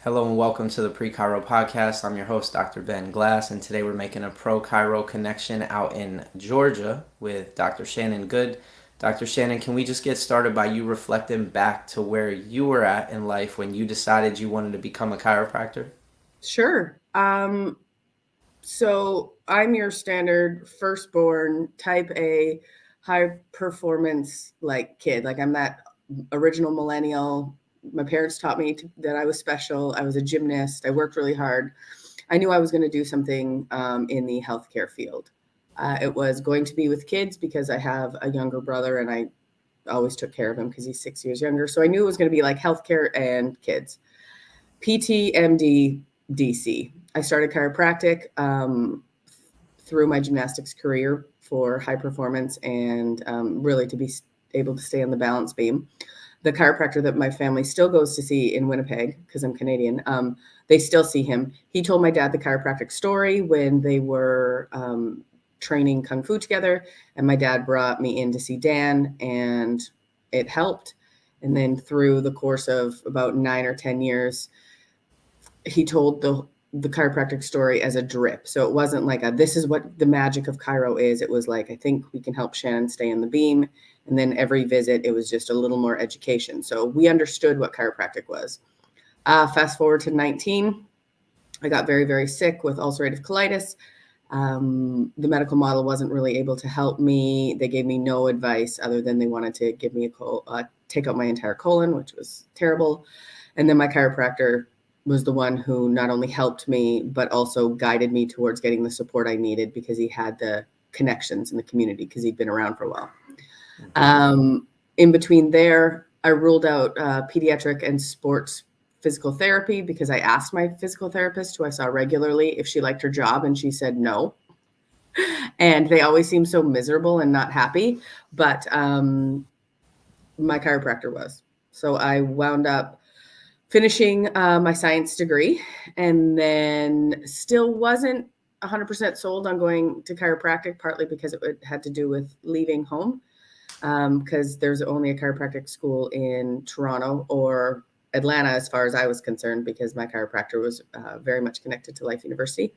Hello and welcome to the Pre-Chiro podcast. I'm your host, Dr. Ben Glass, and today we're making a pro-Chiro connection out in Georgia with Dr. Shannon Good. Dr. Shannon, can we just get started by you reflecting back to where you were at in life when you decided you wanted to become a chiropractor? Sure. So I'm your standard firstborn type A high performance kid. Like I'm that original millennial. My parents taught me that I was special. I was a gymnast. I worked really hard. I knew I was going to do something in the healthcare field. It was going to be with kids because I have a younger brother and I always took care of him because he's 6 years younger. So I knew it was going to be like healthcare and kids. PT, MD, DC. I started chiropractic through my gymnastics career for high performance and really to be able to stay on the balance beam. The chiropractor that my family still goes to see in Winnipeg, because I'm Canadian, they still see him. He told my dad the chiropractic story when they were training Kung Fu together, and my dad brought me in to see Dan, and it helped. And then through the course of about 9 or 10 years, he told the chiropractic story as a drip. So it wasn't like this is what the magic of chiro is. It was like, I think we can help Shannon stay in the beam. And then every visit, it was just a little more education. So we understood what chiropractic was. Fast forward to 19, I got very, very sick with ulcerative colitis. The medical model wasn't really able to help me. They gave me no advice other than they wanted to give me take out my entire colon, which was terrible. And then my chiropractor was the one who not only helped me, but also guided me towards getting the support I needed because he had the connections in the community because he'd been around for a while. In between there, I ruled out pediatric and sports physical therapy because I asked my physical therapist, who I saw regularly, if she liked her job, and she said no. And they always seem so miserable and not happy, but my chiropractor was. So I wound up finishing my science degree, and then still wasn't 100% sold on going to chiropractic, partly because it had to do with leaving home, because there's only a chiropractic school in Toronto or Atlanta, as far as I was concerned, because my chiropractor was very much connected to Life University.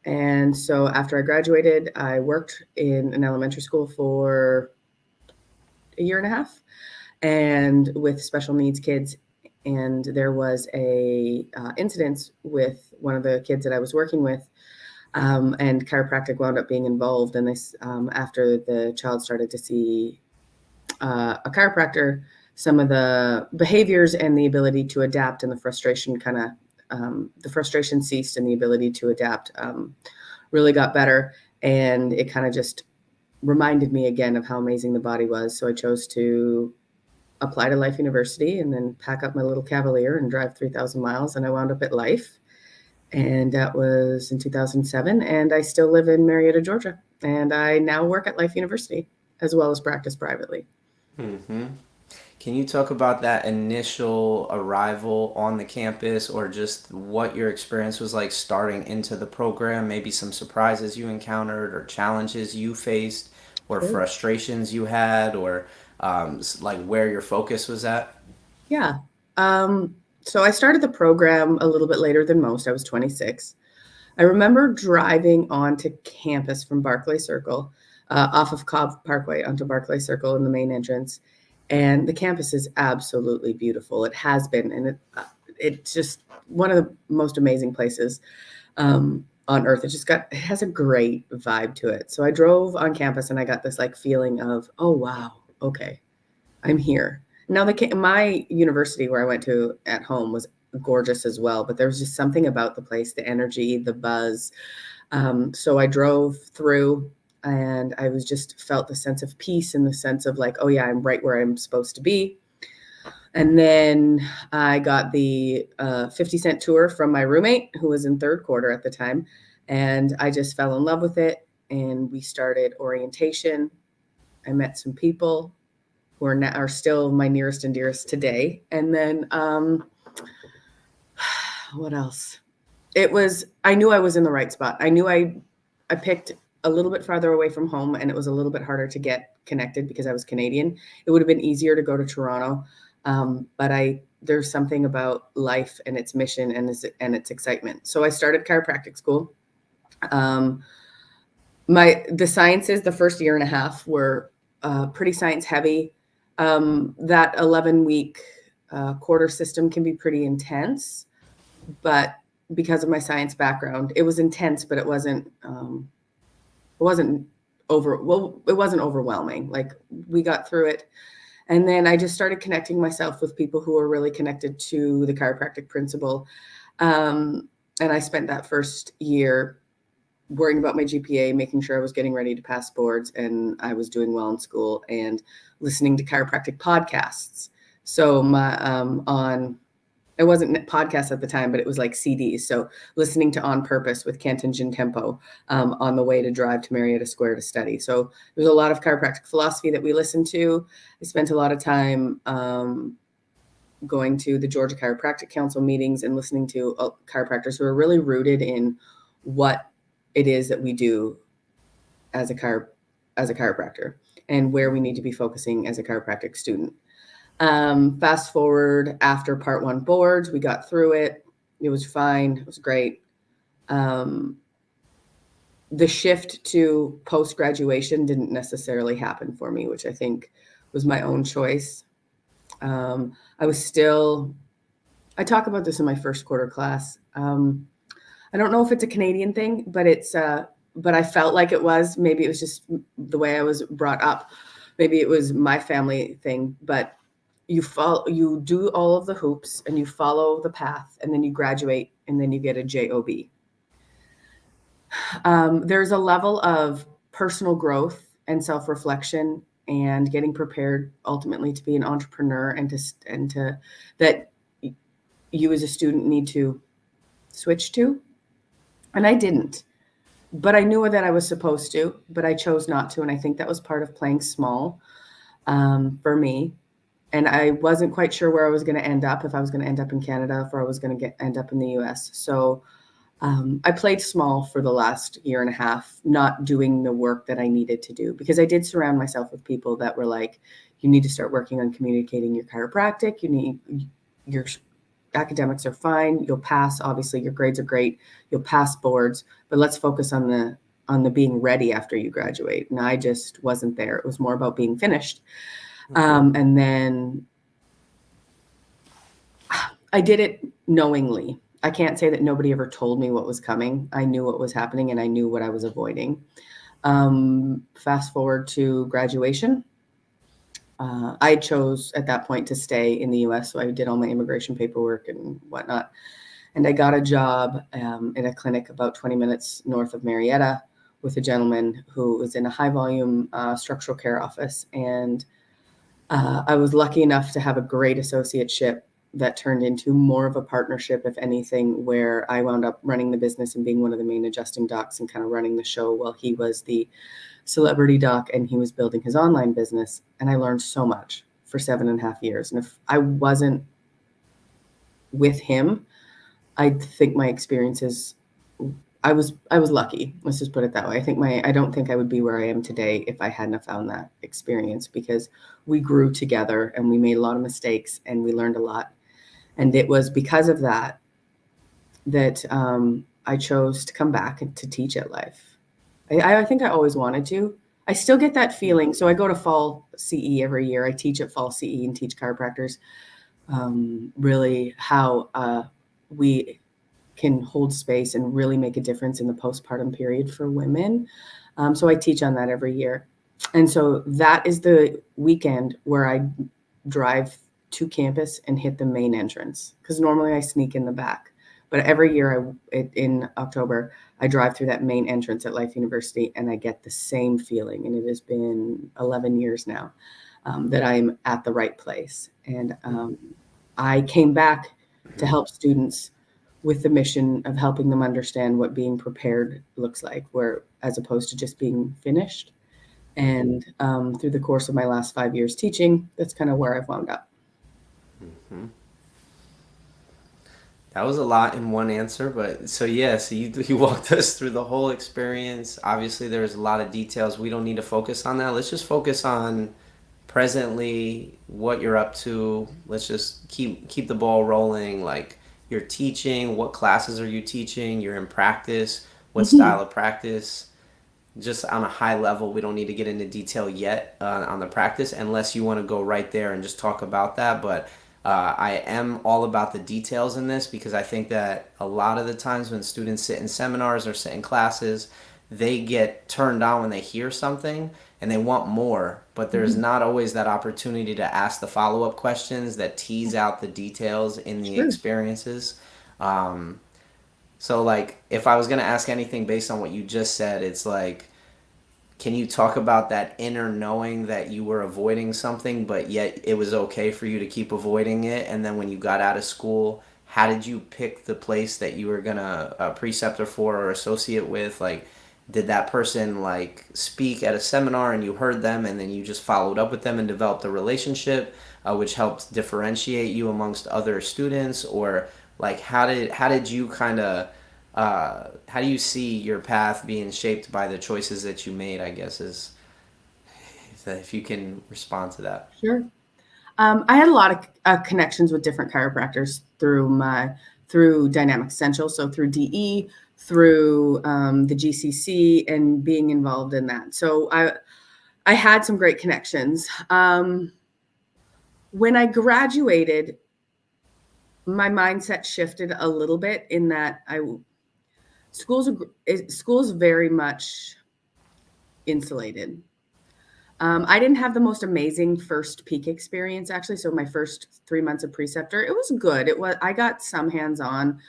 And so after I graduated, I worked in an elementary school for a year and a half and with special needs kids. And there was a incident with one of the kids that I was working with, and chiropractic wound up being involved. And this, after the child started to see a chiropractor, some of the behaviors and the ability to adapt and the frustration the frustration ceased and the ability to adapt really got better. And it kind of just reminded me again of how amazing the body was. So I chose to apply to Life University and then pack up my little Cavalier and drive 3,000 miles. And I wound up at Life. And that was in 2007. And I still live in Marietta, Georgia. And I now work at Life University as well as practice privately. Mm-hmm. Can you talk about that initial arrival on the campus or just what your experience was like starting into the program? Maybe some surprises you encountered or challenges you faced or Sure. frustrations you had or like where your focus was at? Yeah. So I started the program a little bit later than most. I was 26. I remember driving onto campus from Barclay Circle, off of Cobb Parkway onto Barclay Circle in the main entrance. And the campus is absolutely beautiful. It has been, and it's just one of the most amazing places on earth. It has a great vibe to it. So I drove on campus and I got this like feeling of, oh, wow, okay, I'm here. Now, my university where I went to at home was gorgeous as well, but there was just something about the place, the energy, the buzz. So I drove through and I was just felt the sense of peace and the sense of like, oh yeah, I'm right where I'm supposed to be. And then I got the 50-cent tour from my roommate who was in third quarter at the time. And I just fell in love with it. And we started orientation. I met some people who are still my nearest and dearest today. And then what else? I knew I was in the right spot. I knew I picked a little bit farther away from home and it was a little bit harder to get connected because I was Canadian. It would have been easier to go to Toronto. But there's something about life and its mission and its excitement. So I started chiropractic school. The sciences, the first year and a half were pretty science heavy. That 11-week quarter system can be pretty intense, but because of my science background, it was intense, but it wasn't overwhelming. Like, we got through it. And then I just started connecting myself with people who were really connected to the chiropractic principle. And I spent that first year worrying about my GPA, making sure I was getting ready to pass boards and I was doing well in school, and listening to chiropractic podcasts. So it wasn't podcasts at the time, but it was like CDs. So listening to On Purpose with Kent and Jin Tempo on the way to drive to Marietta Square to study. So there's a lot of chiropractic philosophy that we listened to. I spent a lot of time going to the Georgia Chiropractic Council meetings and listening to chiropractors who are really rooted in what it is that we do as a chiropractor and where we need to be focusing as a chiropractic student. Fast forward after part 1 boards, we got through it. It was fine. It was great. The shift to post-graduation didn't necessarily happen for me, which I think was my own choice. I talk about this in my first quarter class. I don't know if it's a Canadian thing, but but I felt like it was. Maybe it was just the way I was brought up. Maybe it was my family thing, but you do all of the hoops and you follow the path, and then you graduate, and then you get a job. There's a level of personal growth and self-reflection and getting prepared ultimately to be an entrepreneur, and to that you as a student need to switch to. And I didn't, but I knew that I was supposed to, but I chose not to. And I think that was part of playing small for me. And I wasn't quite sure where I was going to end up, if I was going to end up in Canada, or I was going to end up in the US. So I played small for the last year and a half, not doing the work that I needed to do, because I did surround myself with people that were like, you need to start working on communicating your chiropractic. Your academics are fine. You'll pass. Obviously, your grades are great. You'll pass boards, but let's focus on the being ready after you graduate. And I just wasn't there. It was more about being finished. And then I did it knowingly. I can't say that nobody ever told me what was coming. I knew what was happening, and I knew what I was avoiding. Fast forward to graduation. I chose at that point to stay in the US, so I did all my immigration paperwork and whatnot. And I got a job in a clinic about 20 minutes north of Marietta with a gentleman who was in a high volume structural care office. And I was lucky enough to have a great associateship that turned into more of a partnership, if anything, where I wound up running the business and being one of the main adjusting docs and kind of running the show while he was the celebrity doc and he was building his online business. And I learned so much for 7.5 years. And if I wasn't with him, I think my experiences, I was lucky. Let's just put it that way. I don't think I would be where I am today if I hadn't have found that experience, because we grew together and we made a lot of mistakes and we learned a lot. And it was because of that I chose to come back and to teach at Life. I think I always wanted to. I still get that feeling. So I go to Fall CE every year. I teach at Fall CE and teach chiropractors really how we can hold space and really make a difference in the postpartum period for women. So I teach on that every year. And so that is the weekend where I drive to campus and hit the main entrance, because normally I sneak in the back. But every year in October, I drive through that main entrance at Life University, and I get the same feeling. And it has been 11 years now that I'm at the right place. And I came back to help students with the mission of helping them understand what being prepared looks like, as opposed to just being finished. And through the course of my last 5 years teaching, that's kind of where I've wound up. Mm-hmm. That was a lot in one answer, but so you walked us through the whole experience. Obviously, there's a lot of details. We don't need to focus on that. Let's just focus on presently, what you're up to. Let's just keep the ball rolling. Like you're teaching, what classes are you teaching? You're in practice. What Mhm. style of practice? Just on a high level, we don't need to get into detail yet on the practice unless you want to go right there and just talk about that. But I am all about the details in this because I think that a lot of the times when students sit in seminars or sit in classes, they get turned on when they hear something and they want more, but there's Mhm. not always that opportunity to ask the follow up questions that tease out the details in the Sure. experiences. Um, so, like, if I was going to ask anything based on what you just said, it's like, can you talk about that inner knowing that you were avoiding something, but yet it was okay for you to keep avoiding it? And then when you got out of school, how did you pick the place that you were gonna preceptor for or associate with? Like, did that person like speak at a seminar and you heard them, and then you just followed up with them and developed a relationship, which helped differentiate you amongst other students? Or like, how did you kind of how do you see your path being shaped by the choices that you made? I guess is if you can respond to that. Sure. I had a lot of connections with different chiropractors through Dynamic Essential, so through DE, through the GCC, and being involved in that. So I had some great connections. When I graduated, my mindset shifted a little bit in that schools very much insulated. I didn't have the most amazing first peak experience actually. So my first 3 months of preceptor, it was good. I got some hands-on.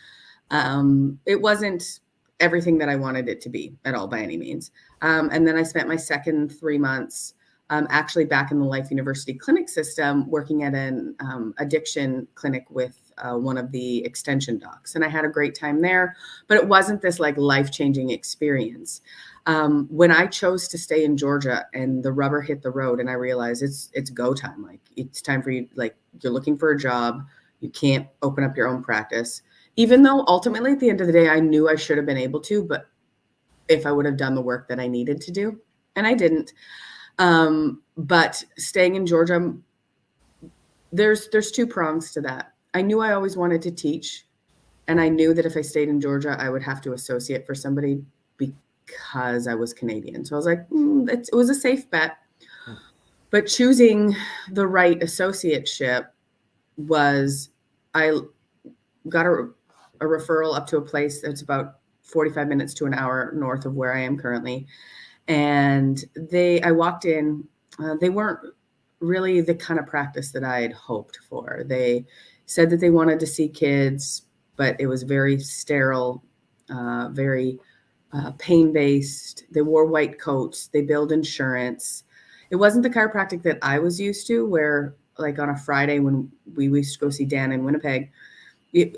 It wasn't everything that I wanted it to be at all by any means. And then I spent my second 3 months actually back in the Life University clinic system working at an addiction clinic with one of the extension docs. And I had a great time there, but it wasn't this like life-changing experience. When I chose to stay in Georgia and the rubber hit the road and I realized it's go time, like it's time for you, like you're looking for a job, you can't open up your own practice. Even though ultimately at the end of the day, I knew I should have been able to, but if I would have done the work that I needed to do, and I didn't. But staying in Georgia, there's two prongs to that. I knew I always wanted to teach, and I knew that if I stayed in Georgia, I would have to associate for somebody because I was Canadian. So I was like, it was a safe bet. But choosing the right associateship was, I got a referral up to a place that's about 45 minutes to an hour north of where I am currently. And I walked in, they weren't really the kind of practice that I had hoped for. They said that they wanted to see kids, but it was very sterile, very pain-based. They wore white coats. They billed insurance. It wasn't the chiropractic that I was used to, where like on a Friday when we used to go see Dan in Winnipeg,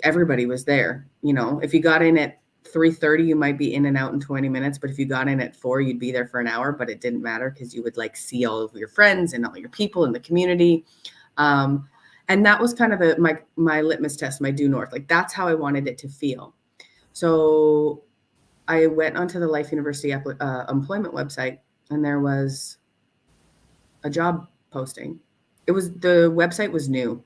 everybody was there. You know, if you got in at 3:30, you might be in and out in 20 minutes, but if you got in at 4, you'd be there for an hour, but it didn't matter because you would like see all of your friends and all your people in the community. And that was kind of my litmus test, my due north. Like that's how I wanted it to feel. So I went onto the Life University employment website, and there was a job posting. The website was new.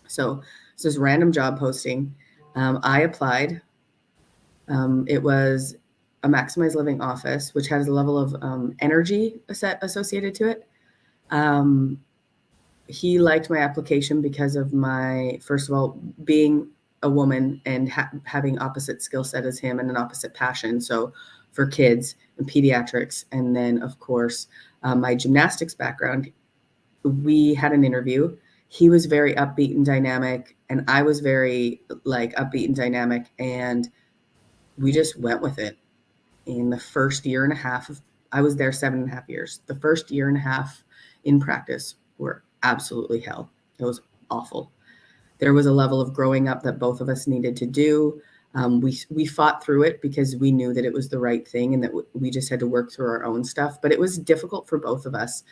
So it's this random job posting. I applied. It was a maximized living office, which has a level of energy associated to it. He liked my application because of my, first of all, being a woman and having opposite skill set as him and an opposite passion. So for kids and pediatrics, and then of course my gymnastics background. We had an interview. He was very upbeat and dynamic, and I was very like upbeat and dynamic, and we just went with it. In the first year and a half I was there 7.5 years. The first year and a half in practice were absolutely hell. It was awful. There was a level of growing up that both of us needed to do. We fought through it because we knew that it was the right thing and that we just had to work through our own stuff. But it was difficult for both of us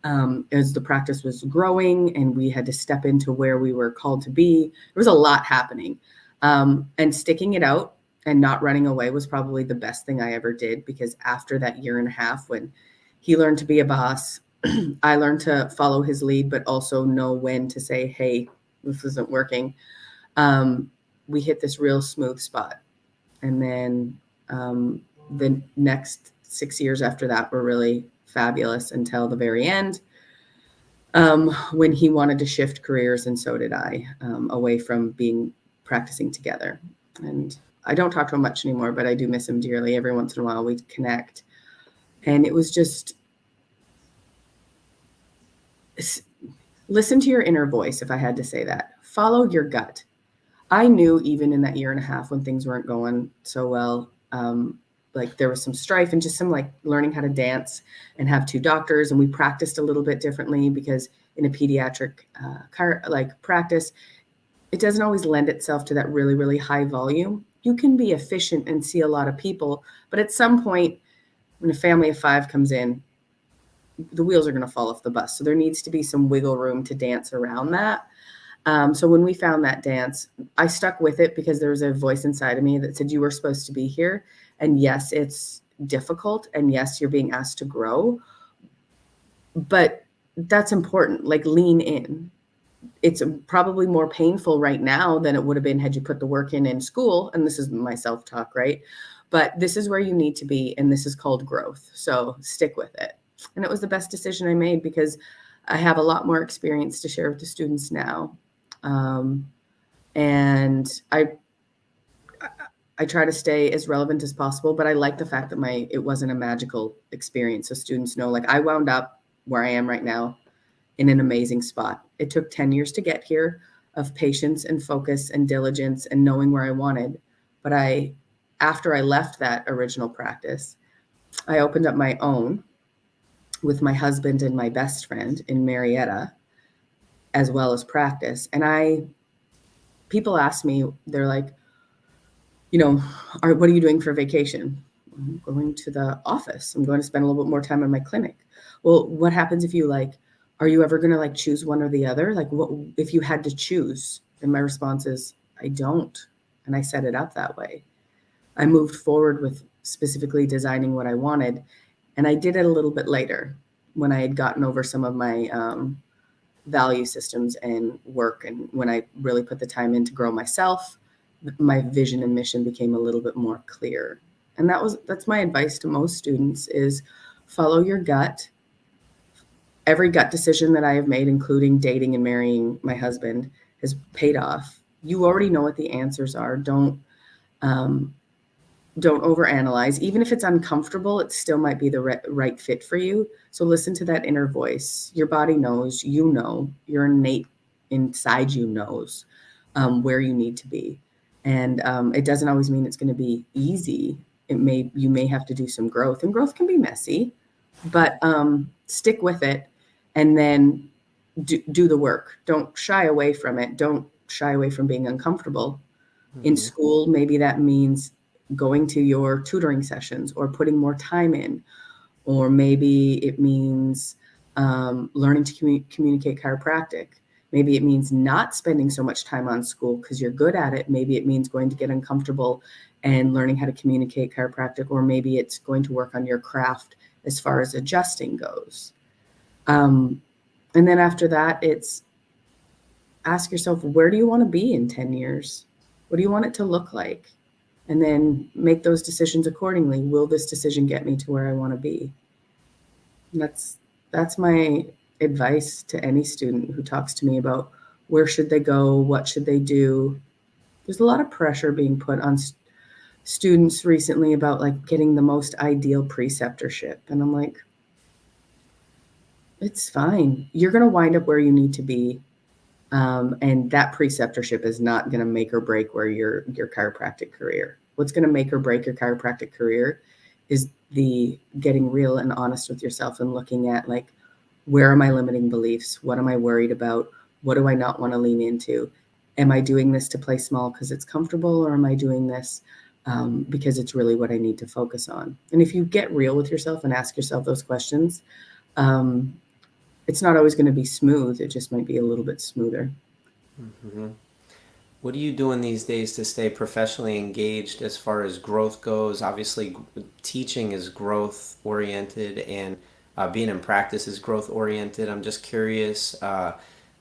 as the practice was growing and we had to step into where we were called to be. There was a lot happening. And sticking it out and not running away was probably the best thing I ever did, because after that year and a half, when he learned to be a boss, I learned to follow his lead, but also know when to say, hey, this isn't working. We hit this real smooth spot. And then the next 6 years after that were really fabulous until the very end, when he wanted to shift careers, and so did I, away from practicing together. And I don't talk to him much anymore, but I do miss him dearly. Every once in a while we connect. And it was just, listen to your inner voice, if I had to say that. Follow your gut. I knew even in that year and a half when things weren't going so well, like there was some strife and just some like learning how to dance and have two doctors. And we practiced a little bit differently because in a pediatric practice, it doesn't always lend itself to that really, really high volume. You can be efficient and see a lot of people, but at some point when a family of 5 comes in, the wheels are going to fall off the bus. So there needs to be some wiggle room to dance around that. So when we found that dance, I stuck with it because there was a voice inside of me that said, you were supposed to be here. And yes, it's difficult. And yes, you're being asked to grow. But that's important. Like, lean in. It's probably more painful right now than it would have been had you put the work in school. And this is my self-talk, right? But this is where you need to be. And this is called growth. So stick with it. And it was the best decision I made because I have a lot more experience to share with the students now. And I try to stay as relevant as possible, but I like the fact that it wasn't a magical experience. So students know, like, I wound up where I am right now in an amazing spot. It took 10 years to get here of patience and focus and diligence and knowing where I wanted. But after I left that original practice, I opened up my own with my husband and my best friend in Marietta, as well as practice. And people ask me, they're like, what are you doing for vacation? I'm going to the office. I'm going to spend a little bit more time in my clinic. Well, what happens if are you ever going to choose one or the other? Like, what if you had to choose? And my response is, I don't. And I set it up that way. I moved forward with specifically designing what I wanted. And I did it a little bit later when I had gotten over some of my value systems and work. And when I really put the time in to grow myself, my vision and mission became a little bit more clear. And that's my advice to most students is follow your gut. Every gut decision that I have made, including dating and marrying my husband, has paid off. You already know what the answers are. Don't overanalyze. Even if it's uncomfortable, it still might be the right fit for you. So listen to that inner voice. Your body knows, your innate inside you knows where you need to be. And it doesn't always mean it's going to be easy. You may have to do some growth, and growth can be messy, but stick with it and then do the work. Don't shy away from it. Don't shy away from being uncomfortable. Mm-hmm. In school, maybe that means going to your tutoring sessions or putting more time in, or maybe it means learning to communicate chiropractic. Maybe it means not spending so much time on school because you're good at it. Maybe it means going to get uncomfortable and learning how to communicate chiropractic, or maybe it's going to work on your craft as far as adjusting goes. And then after that, it's ask yourself, where do you want to be in 10 years? What do you want it to look like? And then make those decisions accordingly. Will this decision get me to where I want to be? And that's my advice to any student who talks to me about where should they go, what should they do. There's a lot of pressure being put on students recently about getting the most ideal preceptorship. And I'm like, it's fine. You're going to wind up where you need to be. And that preceptorship is not going to make or break where your chiropractic career. What's going to make or break your chiropractic career is the getting real and honest with yourself and looking at where are my limiting beliefs? What am I worried about? What do I not want to lean into? Am I doing this to play small because it's comfortable, or am I doing this because it's really what I need to focus on? And if you get real with yourself and ask yourself those questions, it's not always going to be smooth. It just might be a little bit smoother. Mm-hmm. What are you doing these days to stay professionally engaged as far as growth goes? Obviously, teaching is growth oriented, and being in practice is growth oriented. I'm just curious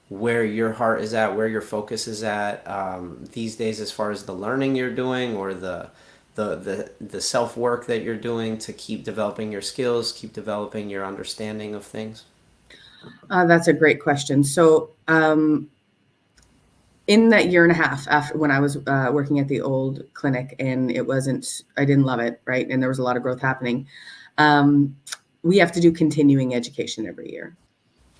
where your heart is at, where your focus is at these days, as far as the learning you're doing or the self work that you're doing to keep developing your skills, keep developing your understanding of things. That's a great question. So, in that year and a half after when I was working at the old clinic, and I didn't love it, right? And there was a lot of growth happening. We have to do continuing education every year.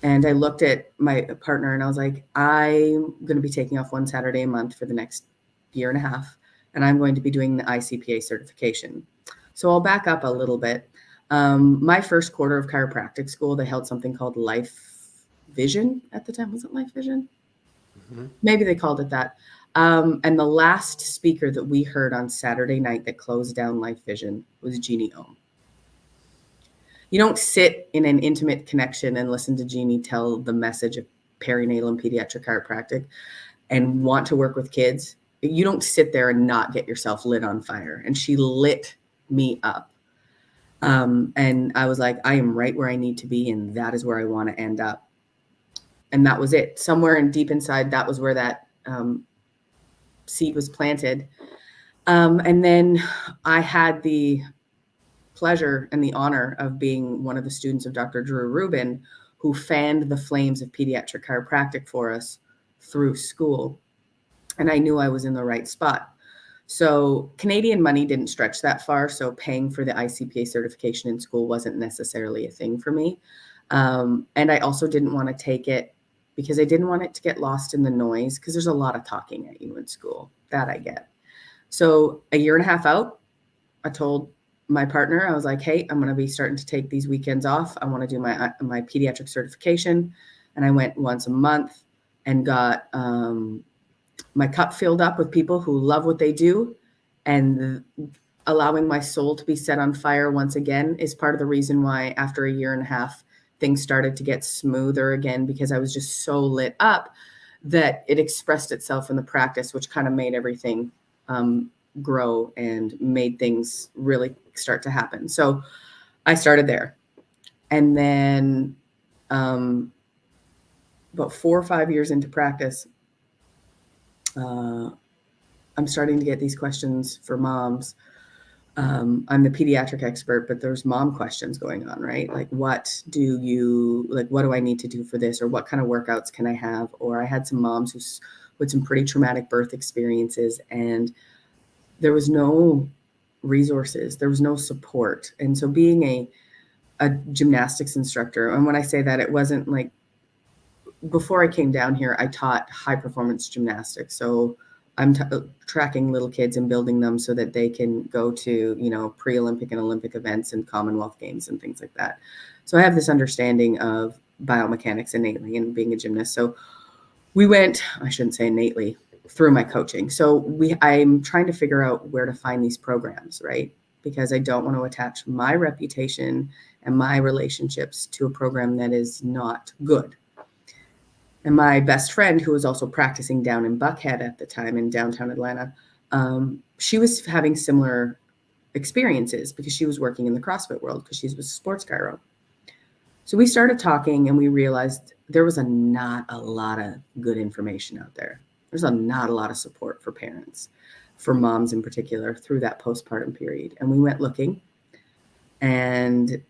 And I looked at my partner and I was like, I'm going to be taking off one Saturday a month for the next year and a half, and I'm going to be doing the ICPA certification. So I'll back up a little bit. My first quarter of chiropractic school, they held something called Life Vision at the time. Was it Life Vision? Mm-hmm. Maybe they called it that. And the last speaker that we heard on Saturday night that closed down Life Vision was Jeannie Ohm. You don't sit in an intimate connection and listen to Jeannie tell the message of perinatal and pediatric chiropractic and want to work with kids. You don't sit there and not get yourself lit on fire. And she lit me up. And I was like, I am right where I need to be, and that is where I want to end up. And that was it. Somewhere in deep inside, that was where that seed was planted. And then I had the pleasure and the honor of being one of the students of Dr. Drew Rubin, who fanned the flames of pediatric chiropractic for us through school. And I knew I was in the right spot. So Canadian money didn't stretch that far. So paying for the ICPA certification in school wasn't necessarily a thing for me. And I also didn't want to take it because I didn't want it to get lost in the noise, because there's a lot of talking at you in school. That I get. So a year and a half out, I told my partner, I was like, hey, I'm going to be starting to take these weekends off. I want to do my pediatric certification. And I went once a month and got my cup filled up with people who love what they do, and allowing my soul to be set on fire once again is part of the reason why after a year and a half, things started to get smoother again, because I was just so lit up that it expressed itself in the practice, which kind of made everything grow and made things really start to happen. So I started there. And then about 4 or 5 years into practice, I'm starting to get these questions for moms. I'm the pediatric expert, but there's mom questions going on, right? Like, what do I need to do for this? Or what kind of workouts can I have? Or I had some moms with some pretty traumatic birth experiences, and there was no resources, there was no support. And so being a gymnastics instructor, and when I say that, it wasn't like, before I came down here, I taught high performance gymnastics. So I'm tracking little kids and building them so that they can go to, pre-Olympic and Olympic events and Commonwealth Games and things like that. So I have this understanding of biomechanics innately and being a gymnast. So I shouldn't say innately, through my coaching. So I'm trying to figure out where to find these programs, right? Because I don't want to attach my reputation and my relationships to a program that is not good. And my best friend, who was also practicing down in Buckhead at the time in downtown Atlanta, she was having similar experiences because she was working in the CrossFit world, because she was a sports chiro. So we started talking, and we realized there was not a lot of good information out there. There's not a lot of support for parents, for moms in particular, through that postpartum period. And we went looking, and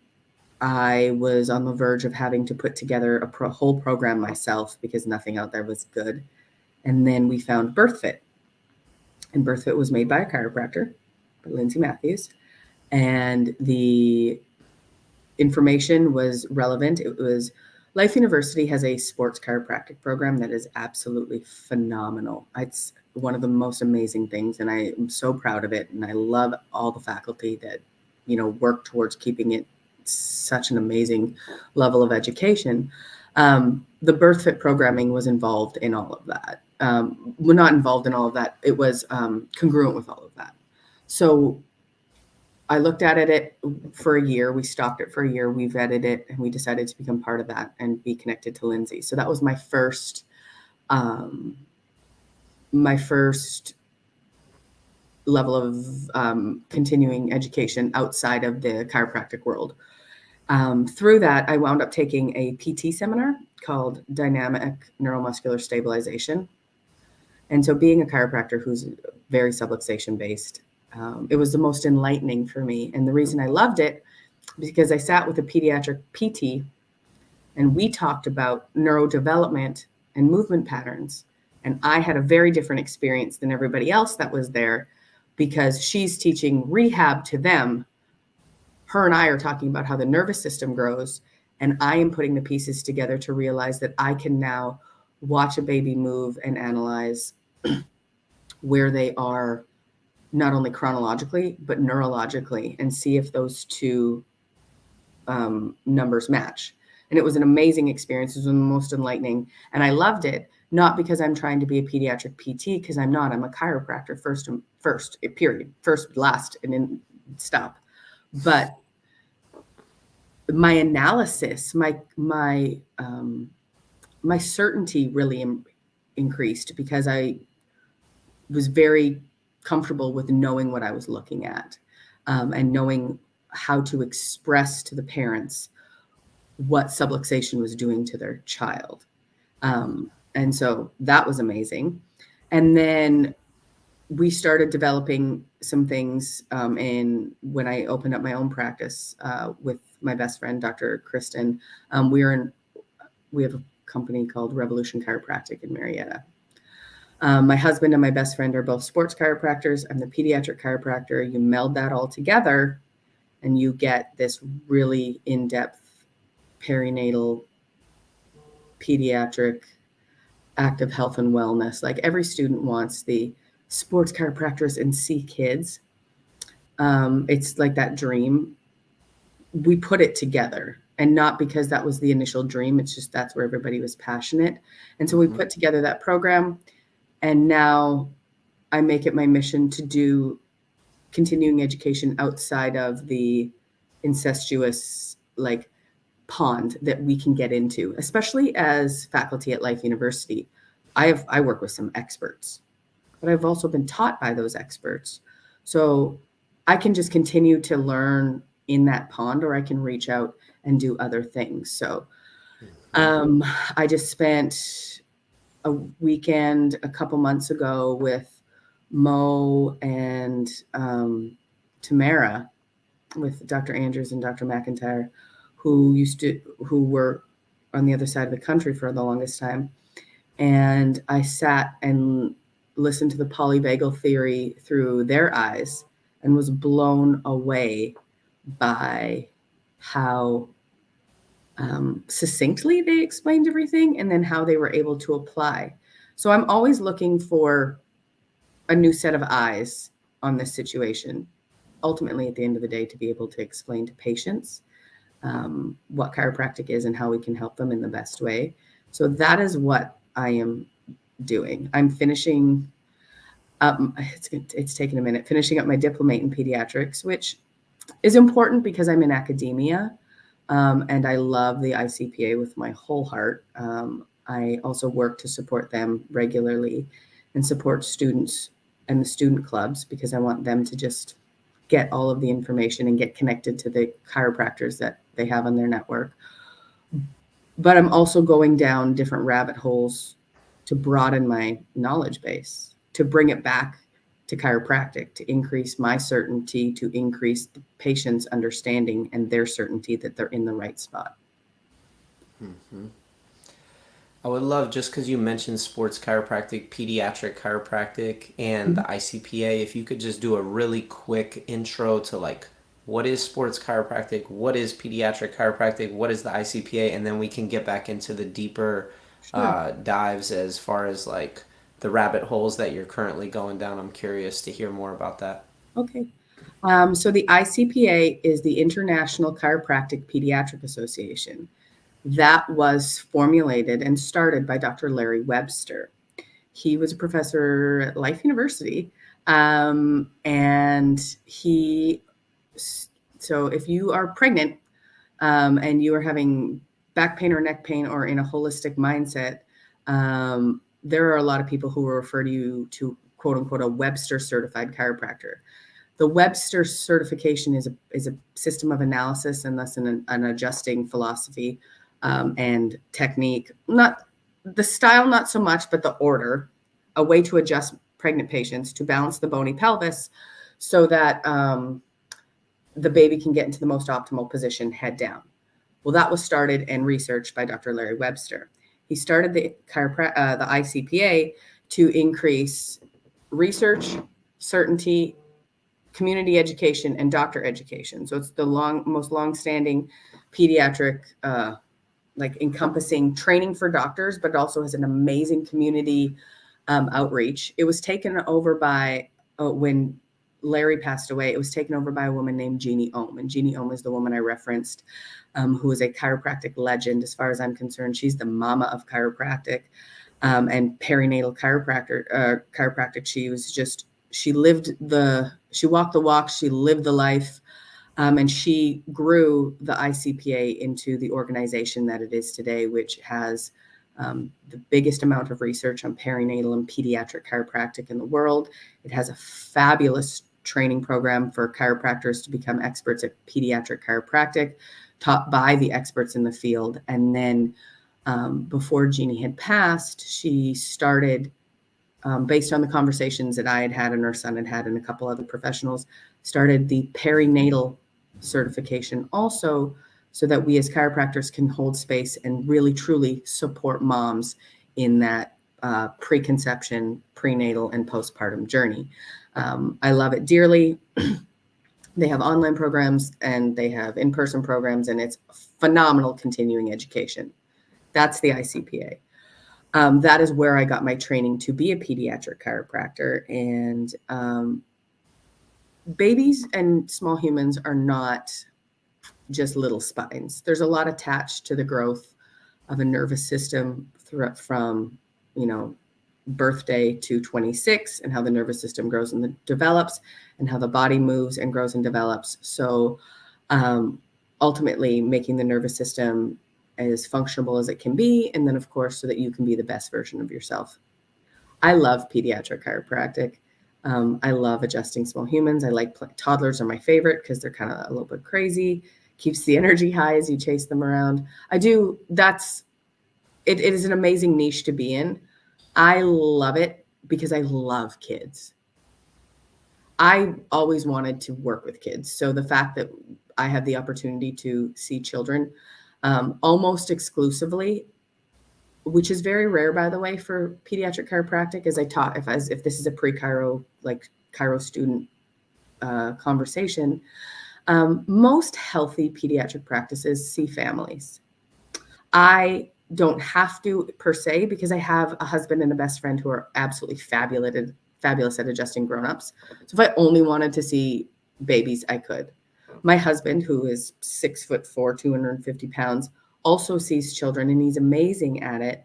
I was on the verge of having to put together a whole program myself because nothing out there was good. And then we found BirthFit. And BirthFit was made by a chiropractor, by Lindsay Matthews. And the information was relevant. It was Life University has a sports chiropractic program that is absolutely phenomenal. It's one of the most amazing things, and I am so proud of it. And I love all the faculty that, work towards keeping it such an amazing level of education. The BirthFit programming was involved in all of that. We're not involved in all of that. It was congruent with all of that. So I looked at it for a year. We stopped it for a year. We vetted it, and we decided to become part of that and be connected to Lindsay. So that was my first level of continuing education outside of the chiropractic world. Through that, I wound up taking a PT seminar called Dynamic Neuromuscular Stabilization. And so being a chiropractor who's very subluxation based, it was the most enlightening for me. And the reason I loved it was because I sat with a pediatric PT and we talked about neurodevelopment and movement patterns. And I had a very different experience than everybody else that was there because she's teaching rehab to them. Her and I are talking about how the nervous system grows. And I am putting the pieces together to realize that I can now watch a baby move and analyze where they are, not only chronologically, but neurologically, and see if those two numbers match. And it was an amazing experience. It was the most enlightening. And I loved it, not because I'm trying to be a pediatric PT, because I'm not. I'm a chiropractor first, period. First, last, and then stop. But my analysis, my certainty really increased because I was very comfortable with knowing what I was looking at, and knowing how to express to the parents what subluxation was doing to their child. And so that was amazing. And then we started developing some things when I opened up my own practice with my best friend, Dr. Kristen. We have a company called Revolution Chiropractic in Marietta. My husband and my best friend are both sports chiropractors. I'm the pediatric chiropractor. You meld that all together and you get this really in-depth perinatal, pediatric, active health and wellness. Like every student wants the sports chiropractors and see kids. It's like that dream. We put it together, and not because that was the initial dream. It's just that's where everybody was passionate. And so we put together that program. And now I make it my mission to do continuing education outside of the incestuous pond that we can get into, especially as faculty at Life University. I work with some experts, but I've also been taught by those experts. So I can just continue to learn in that pond, or I can reach out and do other things. So I just spent a weekend a couple months ago with Mo and Tamara, with Dr. Andrews and Dr. McIntyre, who were on the other side of the country for the longest time. And I sat and listened to the polyvagal theory through their eyes and was blown away by how succinctly they explained everything, and then how they were able to apply. So I'm always looking for a new set of eyes on this situation, ultimately at the end of the day, to be able to explain to patients what chiropractic is and how we can help them in the best way. So that is what I am doing. I'm finishing up, it's taken a minute, finishing up my diplomate in pediatrics, which is important because I'm in academia. And I love the ICPA with my whole heart. I also work to support them regularly and support students and the student clubs, because I want them to just get all of the information and get connected to the chiropractors that they have on their network. But I'm also going down different rabbit holes to broaden my knowledge base, to bring it back to chiropractic, to increase my certainty, to increase the patient's understanding and their certainty that they're in the right spot. I would love, just because you mentioned sports chiropractic, pediatric chiropractic, and the ICPA, if you could just do a really quick intro to what is sports chiropractic, what is pediatric chiropractic, what is the ICPA, and then we can get back into the deeper dives as far as the rabbit holes that you're currently going down. I'm curious to hear more about that. Okay. So the ICPA is the International Chiropractic Pediatric Association. That was formulated and started by Dr. Larry Webster. He was a professor at Life University. So if you are pregnant and you are having back pain or neck pain or in a holistic mindset, there are a lot of people who will refer to you to, quote unquote, a Webster certified chiropractor. The Webster certification is a system of analysis and thus an adjusting philosophy and technique. Not the style, not so much, but the order, a way to adjust pregnant patients to balance the bony pelvis so that the baby can get into the most optimal position, head down. Well, that was started and researched by Dr. Larry Webster. He started the ICPA to increase research, certainty, community education, and doctor education. So it's the most long-standing pediatric, like encompassing training for doctors, but it also has an amazing community outreach. It was taken over by when Larry passed away. It was taken over by a woman named Jeannie Ohm, and Jeannie Ohm is the woman I referenced, who is a chiropractic legend as far as I'm concerned. She's the mama of chiropractic and perinatal chiropractic. She walked the walk, she lived the life, and she grew the ICPA into the organization that it is today, which has the biggest amount of research on perinatal and pediatric chiropractic in the world. It has a fabulous training program for chiropractors to become experts at pediatric chiropractic, taught by the experts in the field. And then before Jeannie had passed, she started, based on the conversations that I had had and her son had had and a couple other professionals, started the perinatal certification also, so that we as chiropractors can hold space and really truly support moms in that preconception, prenatal, and postpartum journey. I love it dearly. They have online programs and they have in-person programs, and it's phenomenal continuing education. That's the ICPA. That is where I got my training to be a pediatric chiropractor. And babies and small humans are not just little spines. There's a lot attached to the growth of a nervous system from, birthday to 26, and how the nervous system grows and develops, and how the body moves and grows and develops. So ultimately making the nervous system as functional as it can be, and then of course so that you can be the best version of yourself. I love pediatric chiropractic. I love adjusting small humans. I like toddlers are my favorite because they're kind of a little bit crazy, keeps the energy high as you chase them around. It is an amazing niche to be in. I love it because I love kids. I always wanted to work with kids. So the fact that I have the opportunity to see children almost exclusively, which is very rare, by the way, for pediatric chiropractic, as I taught, if this is a pre-chiro, like chiro student conversation, most healthy pediatric practices see families. I don't have to per se, because I have a husband and a best friend who are absolutely fabulous at adjusting grownups. So if I only wanted to see babies, I could. My husband, who is 6'4", 250 pounds, also sees children, and he's amazing at it.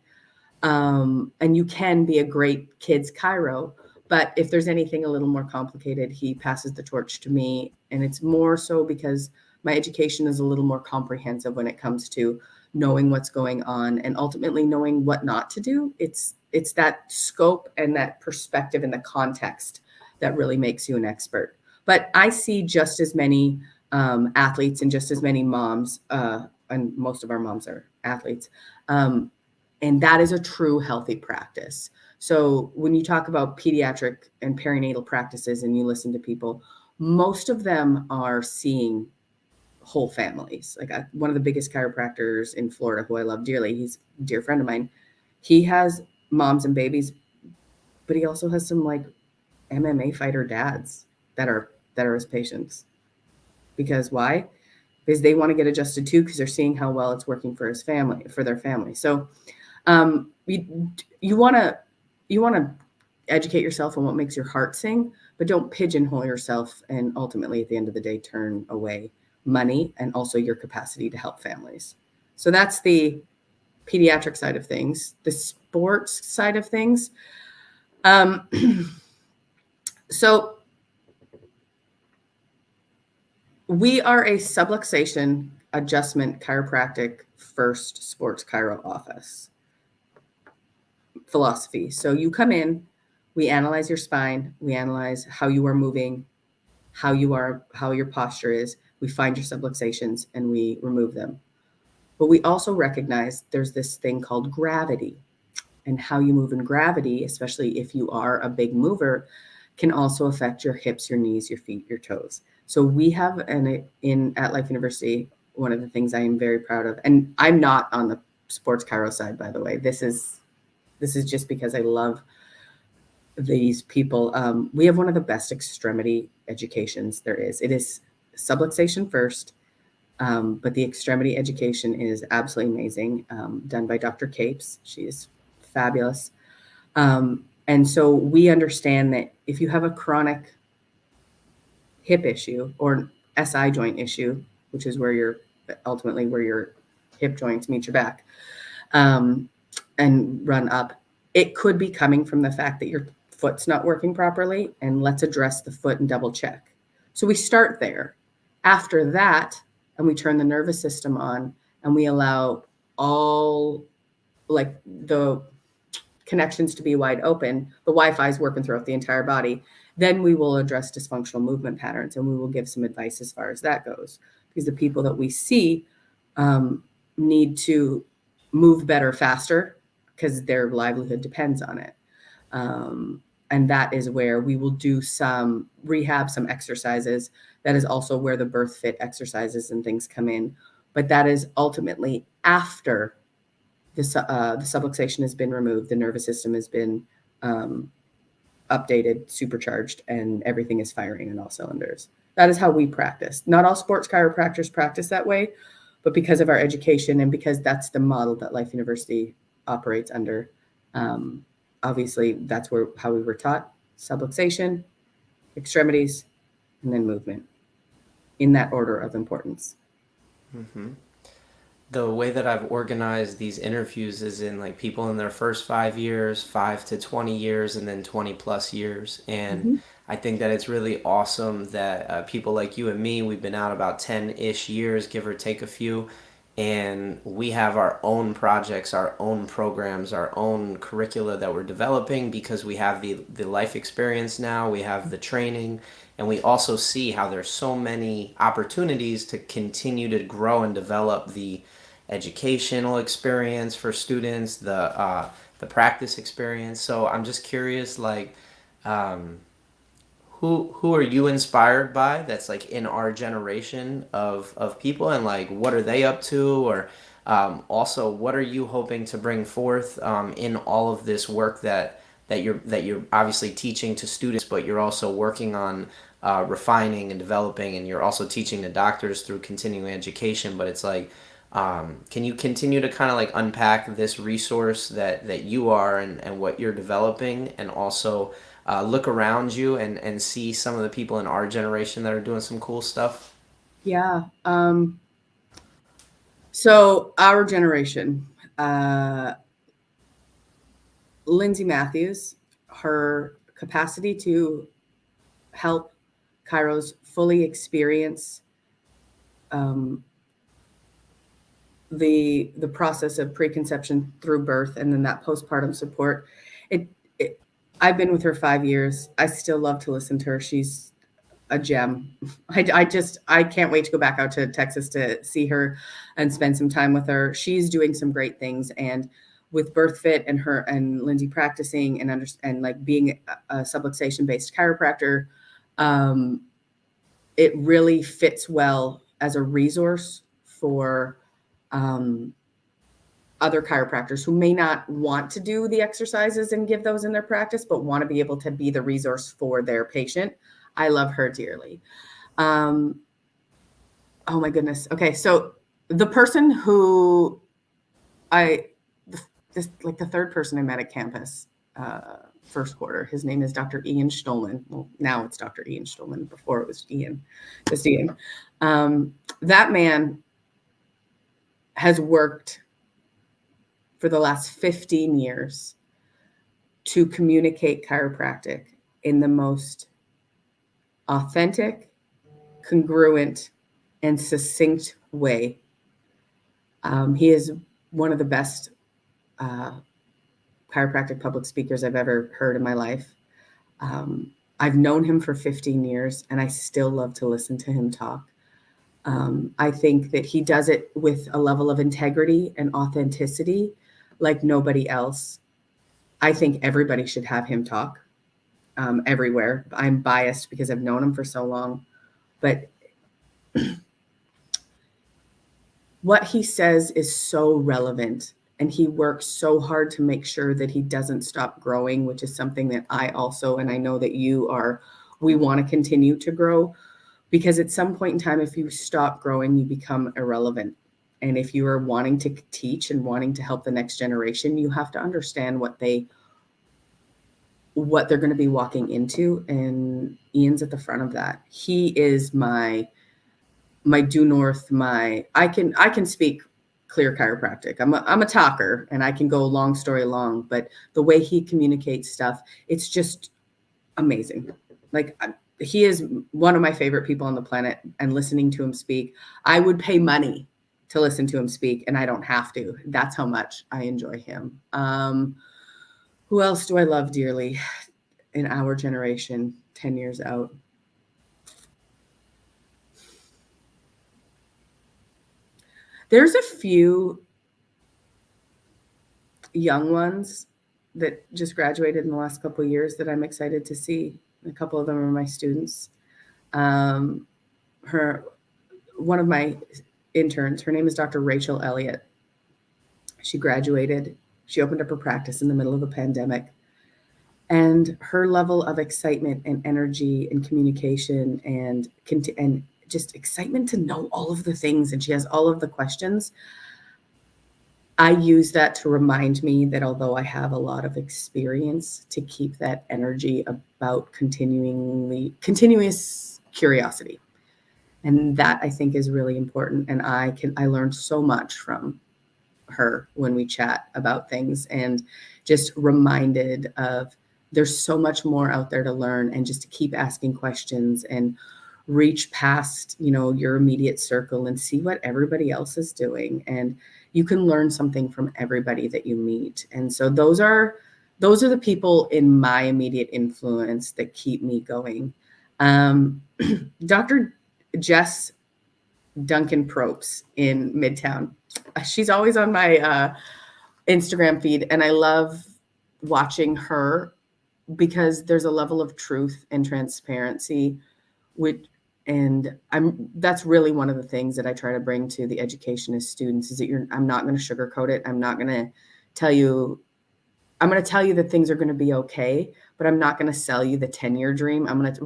And you can be a great kids chiro, but if there's anything a little more complicated, he passes the torch to me. And it's more so because my education is a little more comprehensive when it comes to knowing what's going on and ultimately knowing what not to do. It's that scope and that perspective and the context that really makes you an expert. But I see just as many athletes and just as many moms, and most of our moms are athletes. And that is a true healthy practice. So when you talk about pediatric and perinatal practices and you listen to people, most of them are seeing whole families. Like one of the biggest chiropractors in Florida, who I love dearly, he's a dear friend of mine. He has moms and babies, but he also has some like MMA fighter dads that are his patients. Because why? Because they want to get adjusted too, because they're seeing how well it's working for their family. So you want to educate yourself on what makes your heart sing, but don't pigeonhole yourself and ultimately at the end of the day turn away money and also your capacity to help families. So that's the pediatric side of things. The sports side of things. So we are a subluxation adjustment chiropractic first sports chiro office philosophy. So you come in, we analyze your spine, we analyze how you are moving, how you are, how your posture is. We find your subluxations and we remove them. But we also recognize there's this thing called gravity, and how you move in gravity, especially if you are a big mover, can also affect your hips, your knees, your feet, your toes. So we have at Life University, one of the things I am very proud of, and I'm not on the sports chiro side, by the way. This is just because I love these people. We have one of the best extremity educations there is. It is subluxation first, but the extremity education is absolutely amazing, done by Dr. Capes. She is fabulous. And so we understand that if you have a chronic hip issue or an SI joint issue, which is where ultimately where your hip joints meet your back, and run up, it could be coming from the fact that your foot's not working properly, and let's address the foot and double check. So we start there. After that, and we turn the nervous system on, and we allow all like the connections to be wide open, the Wi-Fi is working throughout the entire body, then we will address dysfunctional movement patterns, and we will give some advice as far as that goes. Because the people that we see need to move better faster because their livelihood depends on it. And that is where we will do some rehab, some exercises. That is also where the birth fit exercises and things come in. But that is ultimately after the subluxation has been removed, the nervous system has been updated, supercharged, and everything is firing on all cylinders. That is how we practice. Not all sports chiropractors practice that way, but because of our education and because that's the model that Life University operates under, obviously that's how we were taught: subluxation, extremities, and then movement, in that order of importance. Mm-hmm. The way that I've organized these interviews is in like people in their first 5 years, 5 to 20 years, and then 20 plus years. And Mm-hmm. I think that it's really awesome that people like you and me, we've been out about 10-ish years, give or take a few, and we have our own projects, our own programs, our own curricula that we're developing because we have the life experience now, we have the training, and we also see how there's so many opportunities to continue to grow and develop the educational experience for students, the practice experience. So I'm just curious, like, um, who are you inspired by that's like in our generation of people, and like what are they up to, or also what are you hoping to bring forth in all of this work that you're obviously teaching to students, but you're also working on refining and developing, and you're also teaching the doctors through continuing education. But it's like, can you continue to kind of like unpack this resource that you are and what you're developing, and also look around you and see some of the people in our generation that are doing some cool stuff? Yeah. So our generation, Lindsay Matthews, her capacity to help Chiros fully experience the process of preconception through birth and then that postpartum support. It, it I've been with her 5 years. I still love to listen to her. She's a gem. I can't wait to go back out to Texas to see her and spend some time with her. She's doing some great things, and with BirthFit and her and Lindsay practicing and like being a subluxation based chiropractor, it really fits well as a resource for other chiropractors who may not want to do the exercises and give those in their practice, but want to be able to be the resource for their patient. I love her dearly. Oh my goodness. Okay, so the person who like the third person I met at campus first quarter, his name is Dr. Ian Stolman. Well, now it's Dr. Ian Stolman. Before it was Ian, just Ian. That man has worked for the last 15 years to communicate chiropractic in the most authentic, congruent, and succinct way. He is one of the best chiropractic public speakers I've ever heard in my life. I've known him for 15 years and I still love to listen to him talk. I think that he does it with a level of integrity and authenticity like nobody else. I think everybody should have him talk everywhere. I'm biased because I've known him for so long, but what he says is so relevant, and he works so hard to make sure that he doesn't stop growing, which is something that I also, and I know that you are, we want to continue to grow, because at some point in time, if you stop growing, you become irrelevant. And if you are wanting to teach and wanting to help the next generation, you have to understand what they're going to be walking into. And Ian's at the front of that. He is my due north. I can speak clear chiropractic. I'm a talker and I can go long story long, but the way he communicates stuff, it's just amazing. Like, he is one of my favorite people on the planet, and listening to him speak, I would pay money to listen to him speak, and I don't have to. That's how much I enjoy him. Who else do I love dearly in our generation, 10 years out? There's a few young ones that just graduated in the last couple of years that I'm excited to see. A couple of them are my students. One of my interns, her name is Dr. Rachel Elliott. She graduated. She opened up her practice in the middle of a pandemic. And her level of excitement and energy and communication and just excitement to know all of the things, and she has all of the questions. I use that to remind me that although I have a lot of experience, to keep that energy about continuous curiosity. And that, I think, is really important. And I learned so much from her when we chat about things, and just reminded of there's so much more out there to learn, and just to keep asking questions and reach past, your immediate circle and see what everybody else is doing. And you can learn something from everybody that you meet. And so those are the people in my immediate influence that keep me going. Dr. Jess Duncan Propes in Midtown. She's always on my Instagram feed, and I love watching her because there's a level of truth and transparency, that's really one of the things that I try to bring to the education as students, is that I'm not going to sugarcoat it. I'm going to tell you that things are going to be okay, but I'm not going to sell you the 10-year dream. I'm going to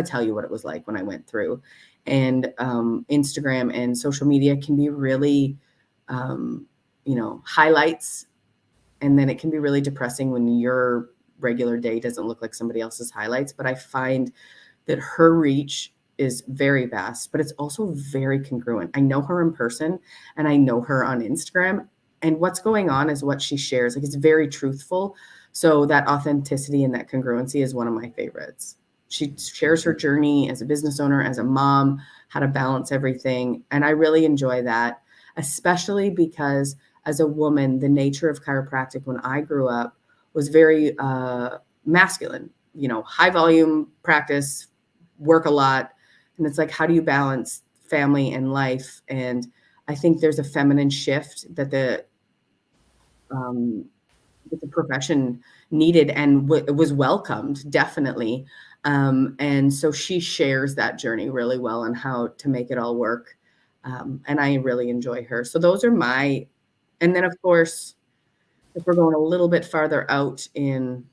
tell you what it was like when I went through. And Instagram and social media can be really, highlights. And then it can be really depressing when your regular day doesn't look like somebody else's highlights. But I find that her reach is very vast, but it's also very congruent. I know her in person and I know her on Instagram, and what's going on is what she shares. Like, it's very truthful. So that authenticity and that congruency is one of my favorites. She shares her journey as a business owner, as a mom, how to balance everything. And I really enjoy that, especially because as a woman, the nature of chiropractic when I grew up was very masculine, high volume practice, work a lot. And it's like, how do you balance family and life? And I think there's a feminine shift that the profession needed, and was welcomed, definitely. And so she shares that journey really well on how to make it all work. And I really enjoy her. So those are and then of course, if we're going a little bit farther out in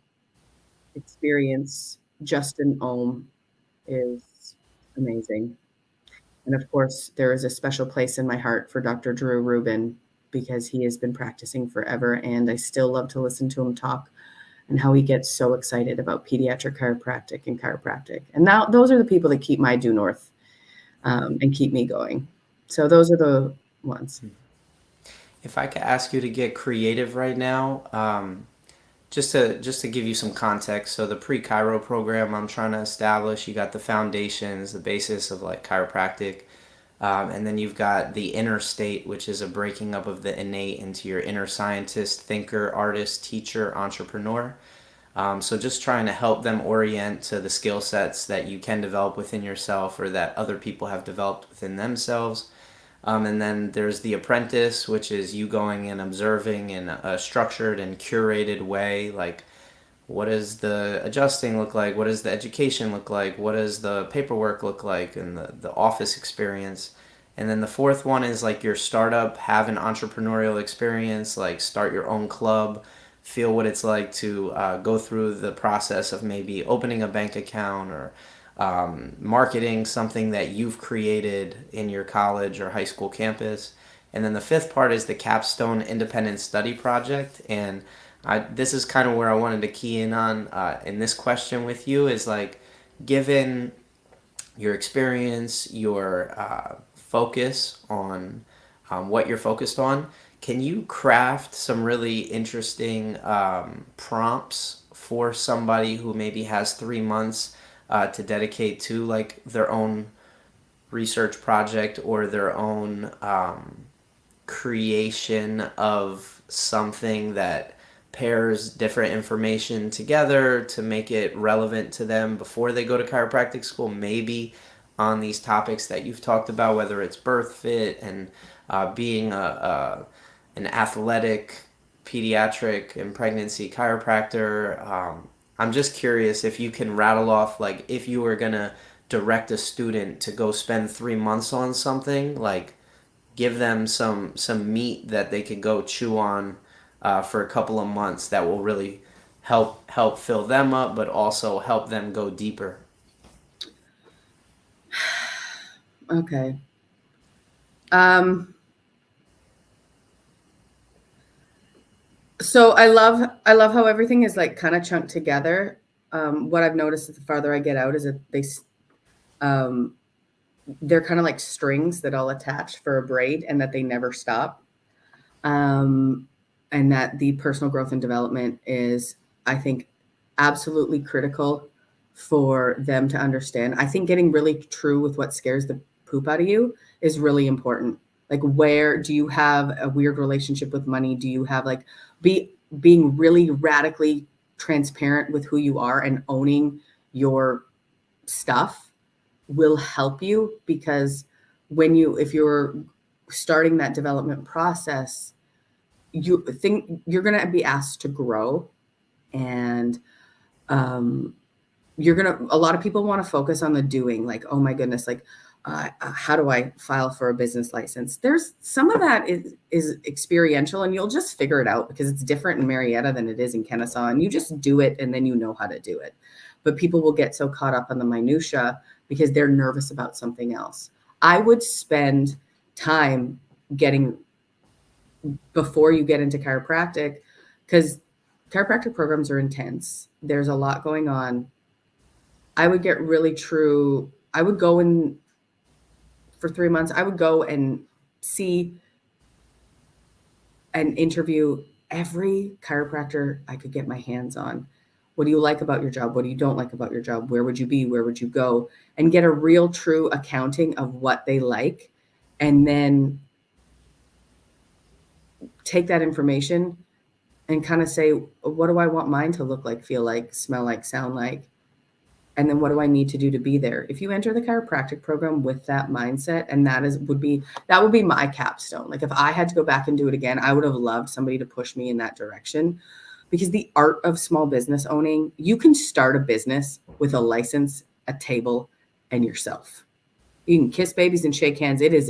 experience, Justin Ohm is amazing. And of course, there is a special place in my heart for Dr. Drew Rubin, because he has been practicing forever, and I still love to listen to him talk and how he gets so excited about pediatric chiropractic and chiropractic. And now those are the people that keep my due north and keep me going. So those are the ones. If I could ask you to get creative right now, just to give you some context, so the pre-chiro program I'm trying to establish, you got the foundations, the basis of like chiropractic, and then you've got the inner state, which is a breaking up of the innate into your inner scientist, thinker, artist, teacher, entrepreneur. So just trying to help them orient to the skill sets that you can develop within yourself or that other people have developed within themselves. And then there's the apprentice, which is you going and observing in a structured and curated way. Like, what does the adjusting look like? What does the education look like? What does the paperwork look like? And the office experience. And then the fourth one is like your startup, have an entrepreneurial experience, like start your own club, feel what it's like to go through the process of maybe opening a bank account or marketing something that you've created in your college or high school campus. And then the fifth part is the capstone independent study project. And this is kind of where I wanted to key in on in this question with you is like, given your experience, your focus on what you're focused on, can you craft some really interesting prompts for somebody who maybe has 3 months to dedicate to like their own research project or their own creation of something that pairs different information together to make it relevant to them before they go to chiropractic school, maybe on these topics that you've talked about, whether it's birth fit and being an athletic pediatric and pregnancy chiropractor. I'm just curious if you can rattle off, like, if you were going to direct a student to go spend 3 months on something, like, give them some meat that they could go chew on for a couple of months that will really help fill them up, but also help them go deeper. Okay. So I love how everything is like kind of chunked together. What I've noticed is the farther I get out is that they're kind of like strings that all attach for a braid and that they never stop. And that the personal growth and development is, I think, absolutely critical for them to understand. I think getting really true with what scares the poop out of you is really important. Like, where do you have a weird relationship with money? Do you have like being really radically transparent with who you are and owning your stuff will help you, because if you're starting that development process, you think you're going to be asked to grow, and a lot of people want to focus on the doing, like, oh my goodness, like, how do I file for a business license? There's some of that is experiential, and you'll just figure it out because it's different in Marietta than it is in Kennesaw, and you just do it and then you know how to do it. But people will get so caught up on the minutia because they're nervous about something else. I would spend time before you get into chiropractic, because chiropractic programs are intense. There's a lot going on. I would get really true. I would go in for 3 months. I would go and see and interview every chiropractor I could get my hands on. What do you like about your job? What do you don't like about your job? Where would you be? Where would you go? And get a real true accounting of what they like. And then take that information and kind of say, what do I want mine to look like, feel like, smell like, sound like? And then what do I need to do to be there? If you enter the chiropractic program with that mindset, and that would be my capstone. Like, if I had to go back and do it again, I would have loved somebody to push me in that direction, because the art of small business owning, you can start a business with a license, a table, and yourself. You can kiss babies and shake hands. It is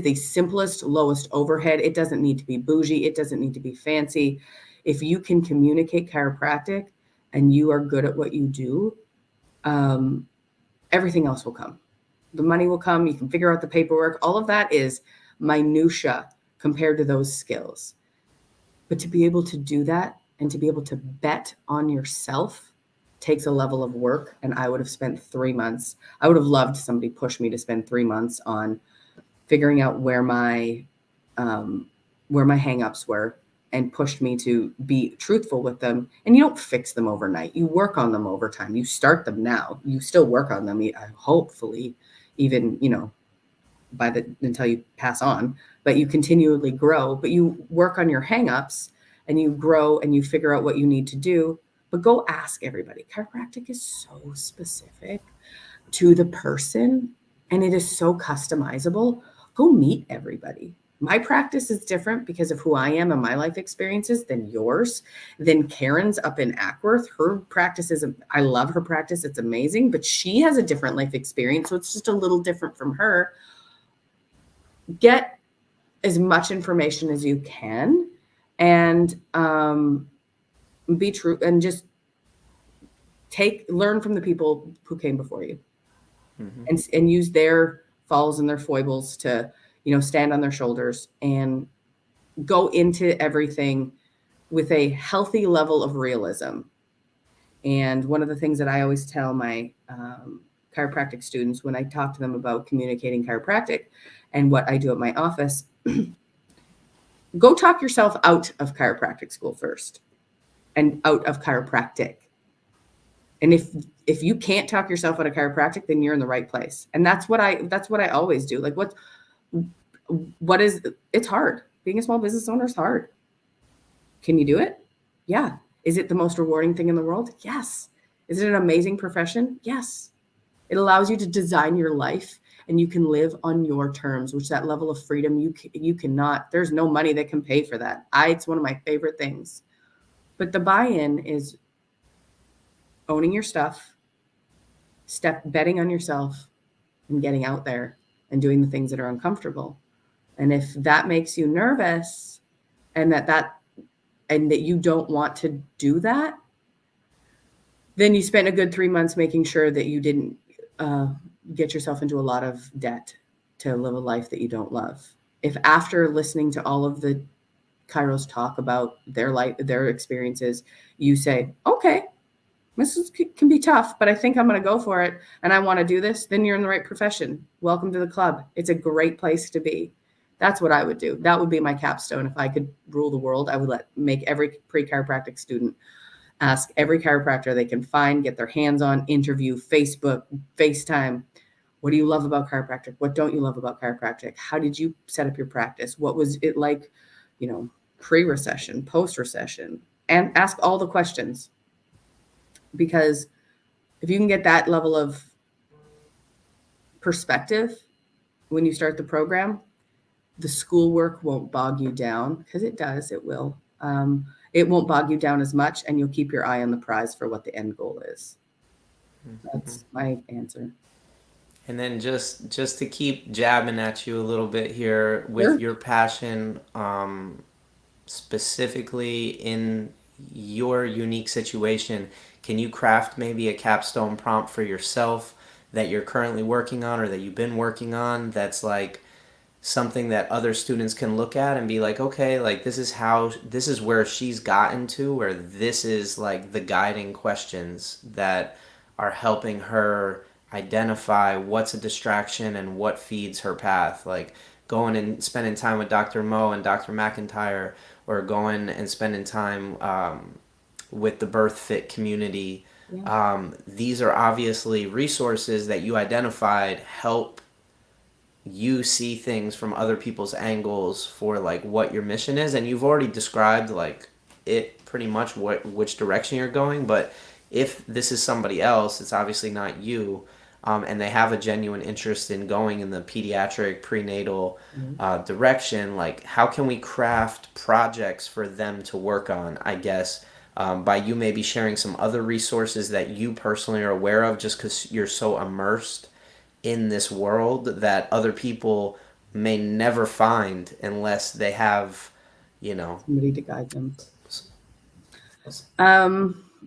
the simplest, lowest overhead. It doesn't need to be bougie. It doesn't need to be fancy. If you can communicate chiropractic and you are good at what you do, everything else will come. The money will come. You can figure out the paperwork. All of that is minutia compared to those skills. But to be able to do that and to be able to bet on yourself takes a level of work. And I would have spent 3 months. I would have loved somebody push me to spend 3 months on figuring out where my hangups were, and pushed me to be truthful with them. And you don't fix them overnight. You work on them over time. You start them now. You still work on them, hopefully, even, until you pass on. But you continually grow. But you work on your hangups, and you grow, and you figure out what you need to do. but go ask everybody. Chiropractic is so specific to the person and it is so customizable. Go meet everybody. My practice is different because of who I am and my life experiences than yours. Than Karen's up in Ackworth. Her practice is, I love her practice. It's amazing, but she has a different life experience. So it's just a little different from her. Get as much information as you can and be true and just learn from the people who came before you. Mm-hmm. and use their falls and their foibles to, stand on their shoulders and go into everything with a healthy level of realism. And one of the things that I always tell my chiropractic students when I talk to them about communicating chiropractic and what I do at my office, go talk yourself out of chiropractic school first and out of chiropractic. And if you can't talk yourself out of chiropractic, then you're in the right place. And that's what I always do. Like it's hard. Being a small business owner is hard. Can you do it? Yeah. Is it the most rewarding thing in the world? Yes. Is it an amazing profession? Yes. It allows you to design your life and you can live on your terms, which that level of freedom you cannot, there's no money that can pay for that. It's one of my favorite things. But the buy-in is owning your stuff, betting on yourself and getting out there and doing the things that are uncomfortable. And if that makes you nervous and that you don't want to do that, then you spent a good 3 months making sure that you didn't get yourself into a lot of debt to live a life that you don't love. If after listening to all of the chiros talk about their life, their experiences, you say, okay, this can be tough, but I think I'm going to go for it and I want to do this, then you're in the right profession. Welcome to the club. It's a great place to be. That's what I would do. That would be my capstone. If I could rule the world, I would make every pre-chiropractic student ask every chiropractor they can find, get their hands on, interview, Facebook, FaceTime. What do you love about chiropractic? What don't you love about chiropractic? How did you set up your practice? What was it like, pre-recession, post-recession? And ask all the questions. Because if you can get that level of perspective when you start the program, the schoolwork won't bog you down, because it does, it will. It won't bog you down as much, and you'll keep your eye on the prize for what the end goal is. That's my answer. And then just to keep jabbing at you a little bit here with your passion, specifically in your unique situation, can you craft maybe a capstone prompt for yourself that you're currently working on or that you've been working on that's like something that other students can look at and be like, okay, like this is where she's gotten to, where this is like the guiding questions that are helping her identify what's a distraction and what feeds her path. Like going and spending time with Dr. Mo and Dr. McIntyre, or going and spending time with the Birth Fit community. Yeah. These are obviously resources that you identified help you see things from other people's angles for like what your mission is, and you've already described like it pretty much which direction you're going. But if this is somebody else, it's obviously not you, and they have a genuine interest in going in the pediatric prenatal direction, like how can we craft projects for them to work on, I guess, by you maybe sharing some other resources that you personally are aware of, just because you're so immersed in this world that other people may never find unless they have, somebody to guide them.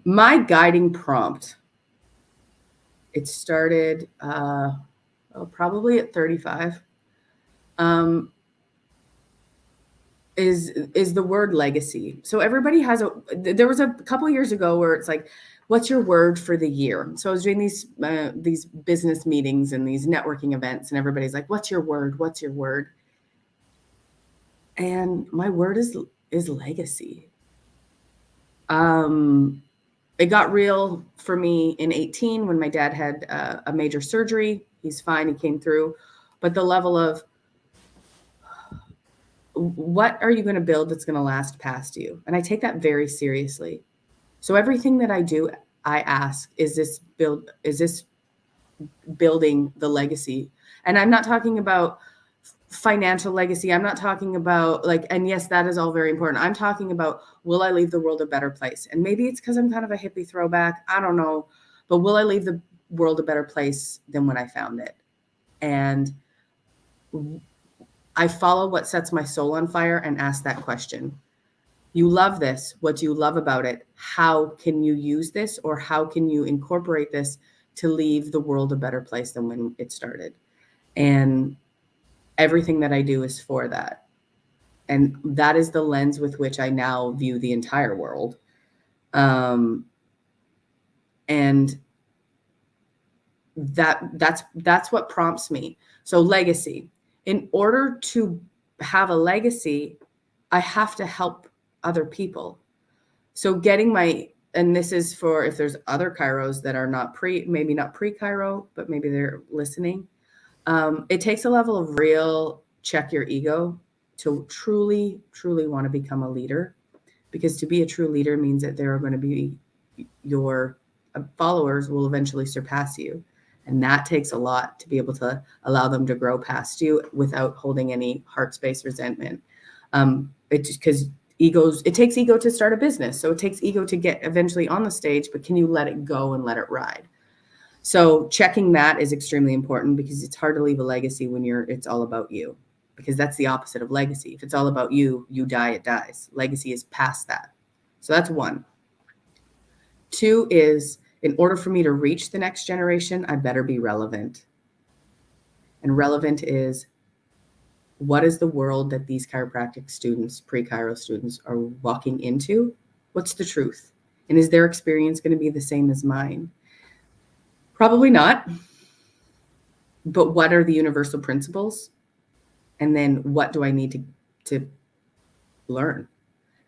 My guiding prompt, it started probably at 35, is the word legacy. So everybody has there was a couple of years ago where it's like, what's your word for the year? So I was doing these business meetings and these networking events, and everybody's like, what's your word? What's your word? And my word is legacy. It got real for me in 18 when my dad had a major surgery. He's fine. He came through. But the level of what are you going to build that's going to last past you? And I take that very seriously. So everything that I do, I ask, is this building the legacy? And I'm not talking about financial legacy. I'm not talking about like, and yes, that is all very important. I'm talking about, will I leave the world a better place? And maybe it's because I'm kind of a hippie throwback. I don't know. But will I leave the world a better place than when I found it? And I follow what sets my soul on fire and ask that question. You love this. What do you love about it? How can you use this, or how can you incorporate this to leave the world a better place than when it started? And everything that I do is for that. And that is the lens with which I now view the entire world. And that's what prompts me. So legacy. In order to have a legacy, I have to help other people. So getting my, and this is for if there's other chiros that are not maybe not pre-chiro, but maybe they're listening. It takes a level of real check your ego to truly, truly want to become a leader, because to be a true leader means that there are going to be your followers will eventually surpass you. And that takes a lot to be able to allow them to grow past you without holding any heart space resentment. It's because it takes ego to start a business. So it takes ego to get eventually on the stage, but can you let it go and let it ride? So checking that is extremely important, because it's hard to leave a legacy when it's all about you, because that's the opposite of legacy. If it's all about you, you die, it dies. Legacy is past that. So that's one. Two is, in order for me to reach the next generation, I better be relevant. And relevant is, what is the world that these chiropractic students, pre-chiro students, are walking into? What's the truth? And is their experience going to be the same as mine? Probably not. But what are the universal principles? And then what do I need to learn?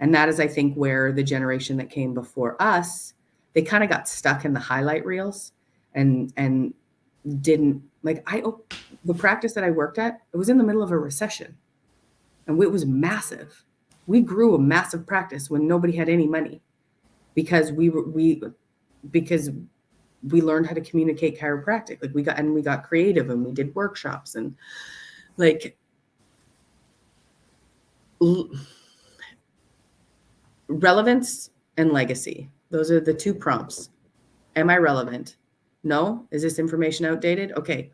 And that is, I think, where the generation that came before us, they kind of got stuck in the highlight reels and didn't like, the practice that I worked at, it was in the middle of a recession, and it was massive. We grew a massive practice when nobody had any money, because we learned how to communicate chiropractic. Like we got creative, and we did workshops, and like relevance and legacy. Those are the two prompts. Am I relevant? No. Is this information outdated? Okay.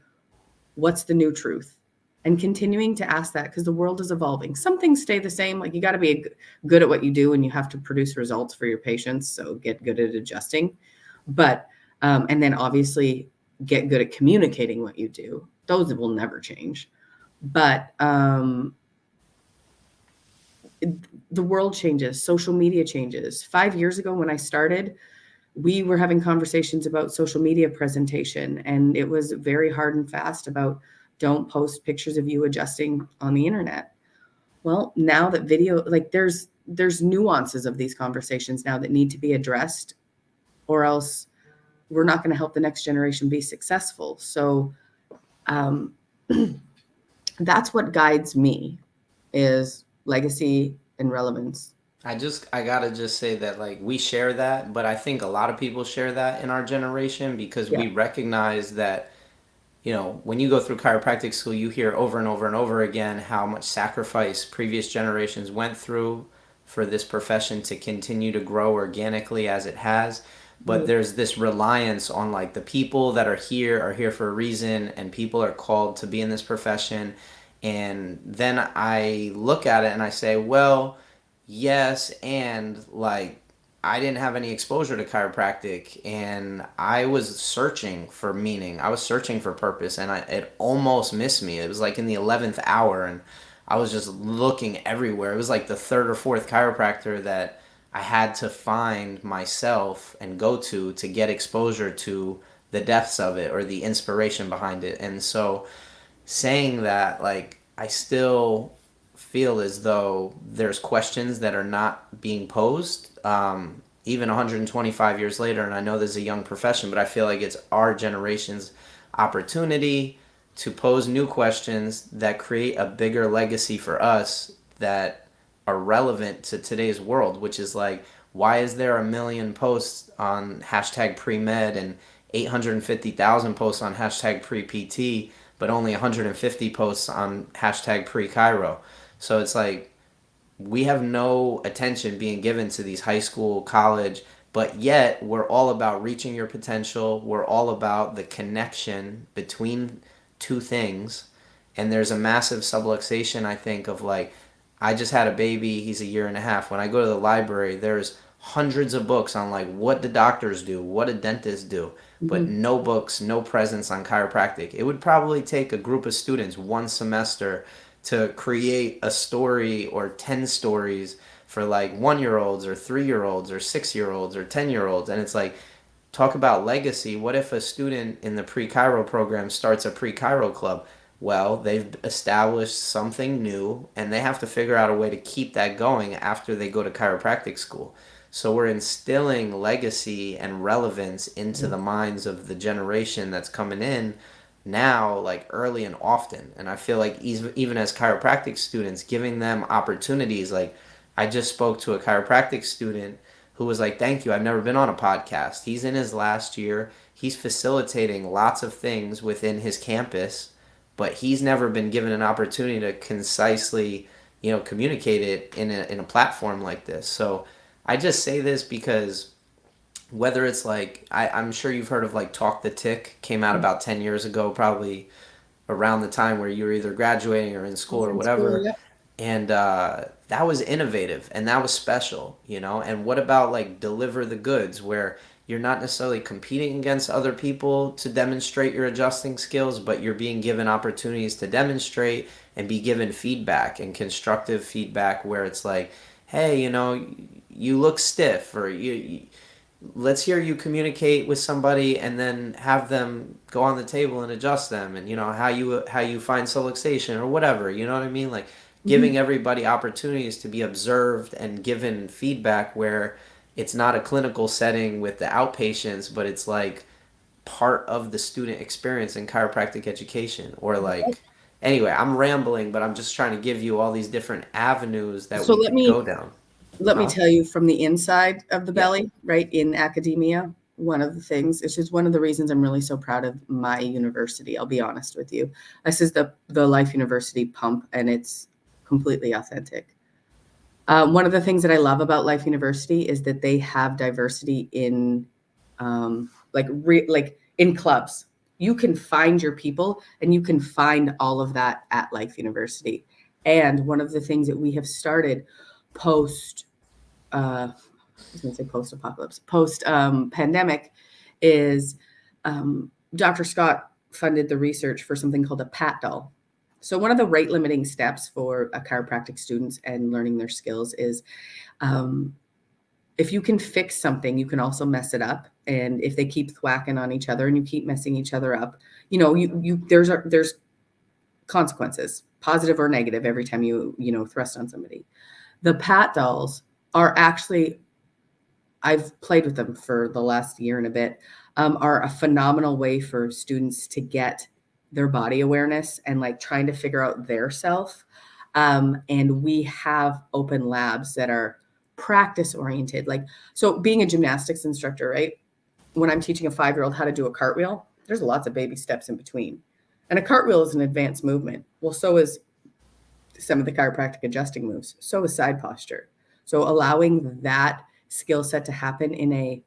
What's the new truth? And continuing to ask that, because the world is evolving. Some things stay the same. Like you got to be good at what you do, and you have to produce results for your patients. So get good at adjusting. But, and then obviously get good at communicating what you do. Those will never change. But the world changes, social media changes. 5 years ago when I started, we were having conversations about social media presentation, and it was very hard and fast about, don't post pictures of you adjusting on the internet. Well, now that video, like there's nuances of these conversations now that need to be addressed, or else we're not going to help the next generation be successful. So that's what guides me, is legacy and relevance. I gotta just say that like we share that, but I think a lot of people share that in our generation, because we recognize that, you know, when you go through chiropractic school, you hear over and over and over again how much sacrifice previous generations went through for this profession to continue to grow organically as it has. But there's this reliance on like the people that are here for a reason, and people are called to be in this profession. And then I look at it and I say, well, yes, and like I didn't have any exposure to chiropractic, and I was searching for meaning. I was searching for purpose, and it almost missed me. It was like in the 11th hour, and I was just looking everywhere. It was like the third or fourth chiropractor that I had to find myself and go to get exposure to the depths of it or the inspiration behind it. And so saying that, like, I still feel as though there's questions that are not being posed, even 125 years later. And I know this is a young profession, but I feel like it's our generation's opportunity to pose new questions that create a bigger legacy for us that are relevant to today's world, which is like, Why is there a million posts on hashtag pre-med and 850,000 posts on hashtag pre-PT, but only 150 posts on hashtag pre-Chiro? So it's like we have no attention being given to these high school, college, but yet we're all about reaching your potential. We're all about the connection between two things. And there's a massive subluxation, I think, of like, I just had a baby, he's a year and a half. When I go to the library, there's hundreds of books on like what the doctors do, what a dentist do, but Mm-hmm. no books, no presence on chiropractic. It would probably take a group of students one semester to create a story or 10 stories for like 1 year olds or 3 year olds or 6 year olds or 10 year olds. And it's like, talk about legacy. What if a student in the pre-Chiro program starts a pre-Chiro club? Well, they've established something new and they have to figure out a way to keep that going after they go to chiropractic school. So we're instilling legacy and relevance into the minds of the generation that's coming in now, like early and often. And I feel like even as chiropractic students, giving them opportunities. Like, I just spoke to a chiropractic student who was like, thank you, I've never been on a podcast. He's in his last year, he's facilitating lots of things within his campus, but he's never been given an opportunity to concisely, communicate it in a platform like this. So I just say this because whether it's like, I'm sure you've heard of like Talk the Tick, came out about 10 years ago, probably around the time where you were either graduating or in school or In school, whatever. yeah. And that was innovative and that was special. And what about like Deliver the Goods, where you're not necessarily competing against other people to demonstrate your adjusting skills, but you're being given opportunities to demonstrate and be given feedback and constructive feedback where it's like, hey, you look stiff, or let's hear you communicate with somebody and then have them go on the table and adjust them, and how you find subluxation or whatever, you know what I mean? Like, Mm-hmm. giving everybody opportunities to be observed and given feedback where it's not a clinical setting with the outpatients, but it's like part of the student experience in chiropractic education. Or like, anyway, I'm rambling, but I'm just trying to give you all these different avenues that So we let could me go down. let me Huh? tell you from the inside of the Yeah. belly, right, in academia, one of the things, it's just one of the reasons I'm really so proud of my university. I'll be honest with you. This is the Life University pump, and it's completely authentic. One of the things that I love about Life University is that they have diversity in, like in clubs. You can find your people, and you can find all of that at Life University. And one of the things that we have started post, I was going to say post apocalypse, post pandemic, is Dr. Scott funded the research for something called a PAT doll. So one of the rate limiting steps for a chiropractic students and learning their skills is, um, if you can fix something, you can also mess it up. And if they keep thwacking on each other and you keep messing each other up, there's consequences, positive or negative, every time you thrust on somebody. The PAT dolls are actually, I've played with them for the last year and a bit, are a phenomenal way for students to get their body awareness and like trying to figure out their self. And we have open labs that are practice oriented. Like, so being a gymnastics instructor, right? When I'm teaching a 5-year-old how to do a cartwheel, there's lots of baby steps in between. And a cartwheel is an advanced movement. Well, so is some of the chiropractic adjusting moves. So is side posture. So allowing that skill set to happen in a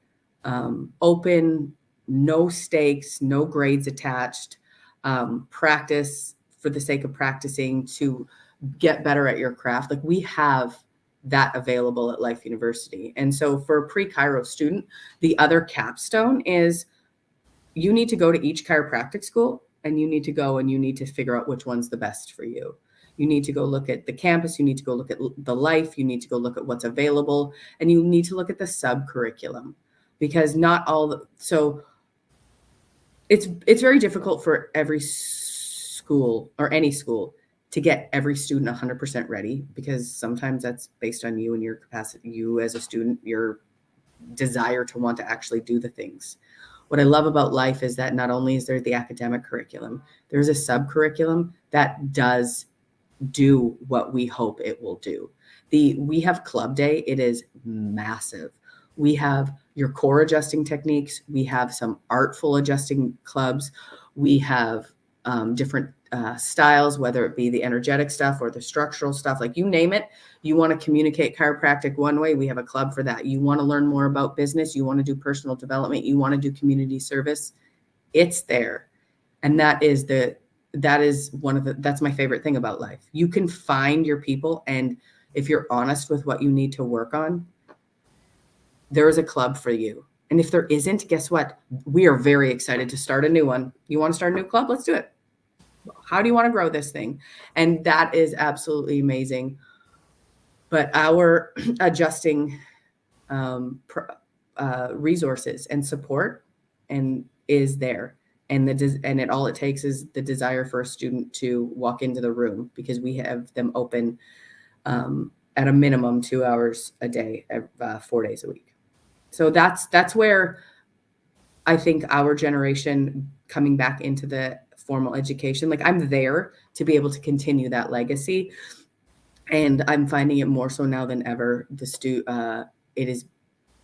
open, no stakes, no grades attached, practice for the sake of practicing to get better at your craft. Like, we have that available at Life University. And so for a pre-Chiro student, the other capstone is you need to go to each chiropractic school, and you need to go and you need to figure out which one's the best for you. You need to go look at the campus, you need to go look at the life, you need to go look at what's available, and you need to look at the sub curriculum, because not all so it's very difficult for every school or any school to get every student 100% ready, because sometimes that's based on you and your capacity, you as a student, your desire to want to actually do the things. What I love about Life is that not only is there the academic curriculum, there's a sub curriculum that does do what we hope it will do. We have club day. It is massive. We have your core adjusting techniques. We have some artful adjusting clubs. We have different styles, whether it be the energetic stuff or the structural stuff, like you name it. You want to communicate chiropractic one way, we have a club for that. You want to learn more about business, you want to do personal development, you want to do community service, it's there. And that's my favorite thing about life. You can find your people, and if you're honest with what you need to work on, there is a club for you. And if there isn't, guess what? We are very excited to start a new one. You want to start a new club? Let's do it. How do you want to grow this thing? And that is absolutely amazing. But our adjusting resources and support and is there. And all it takes is the desire for a student to walk into the room, because we have them open at a minimum 2 hours a day, 4 days a week. So that's where I think our generation coming back into the formal education, like I'm there to be able to continue that legacy. And I'm finding it more so now than ever.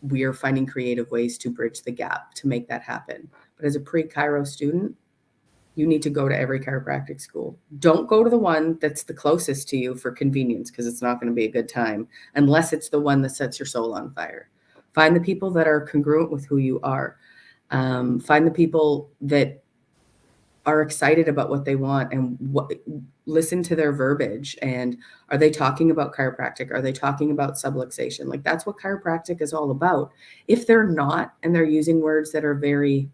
We are finding creative ways to bridge the gap to make that happen. But as a pre-chiro student, you need to go to every chiropractic school. Don't go to the one that's the closest to you for convenience, because it's not going to be a good time unless it's the one that sets your soul on fire. Find the people that are congruent with who you are. Find the people that are excited about what they want, and listen to their verbiage. And are they talking about chiropractic? Are they talking about subluxation? Like, that's what chiropractic is all about. If they're not, and they're using words that are very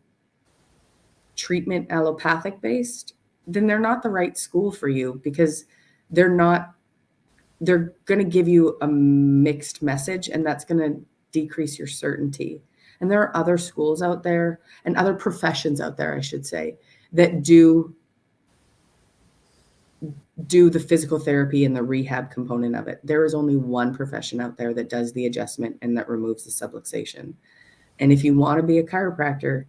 treatment allopathic based, then they're not the right school for you, because they're going to give you a mixed message, and that's going to decrease your certainty. And there are other schools out there, and other professions out there, I should say, that do the physical therapy and the rehab component of it. There is only one profession out there that does the adjustment and that removes the subluxation. And if you want to be a chiropractor,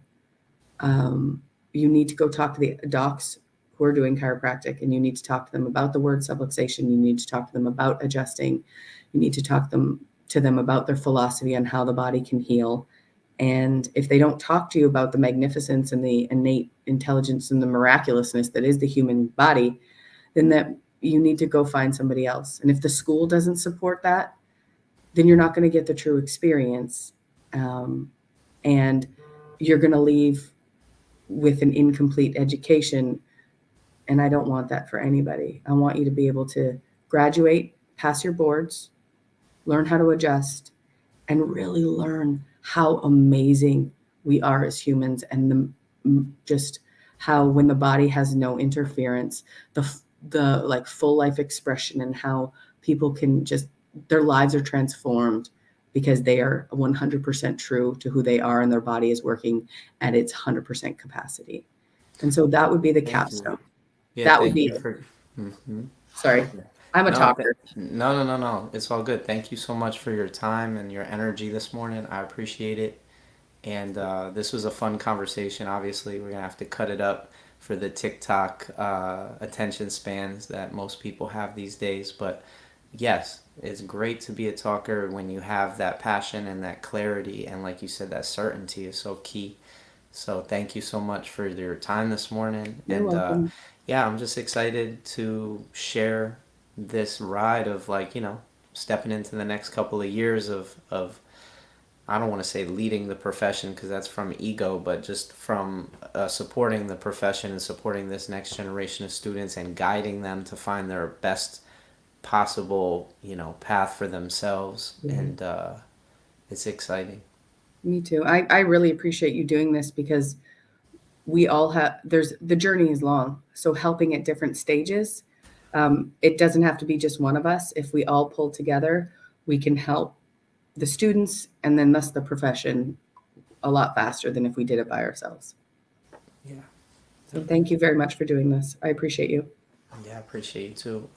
you need to go talk to the docs who are doing chiropractic, and you need to talk to them about the word subluxation. You need to talk to them about adjusting. You need to talk to them about their philosophy on how the body can heal. And if they don't talk to you about the magnificence and the innate intelligence and the miraculousness that is the human body, then that you need to go find somebody else. And if the school doesn't support that, then you're not going to get the true experience. And you're going to leave with an incomplete education. And I don't want that for anybody. I want you to be able to graduate, pass your boards, learn how to adjust, and really learn how amazing we are as humans, and just how, when the body has no interference, the like full life expression, and how people can just, their lives are transformed because they are 100% true to who they are, and their body is working at its 100% capacity. And so that would be the capstone. Yeah, That would thank be you it. for. Mm-hmm. Sorry, I'm a talker. No. It's all good. Thank you so much for your time and your energy this morning. I appreciate it. And this was a fun conversation. Obviously, we're going to have to cut it up for the TikTok attention spans that most people have these days. But yes, it's great to be a talker when you have that passion and that clarity. And like you said, that certainty is so key. So thank you so much for your time this morning. You're And welcome. yeah, I'm just excited to share this ride of, like, stepping into the next couple of years of I don't want to say leading the profession, because that's from ego, but just from supporting the profession and supporting this next generation of students and guiding them to find their best possible, path for themselves. Mm-hmm. And it's exciting. Me too. I really appreciate you doing this, because we all have, the journey is long. So helping at different stages, it doesn't have to be just one of us. If we all pull together, we can help the students, and then thus the profession, a lot faster than if we did it by ourselves. Yeah. So thank you very much for doing this. I appreciate you. Yeah, I appreciate you too.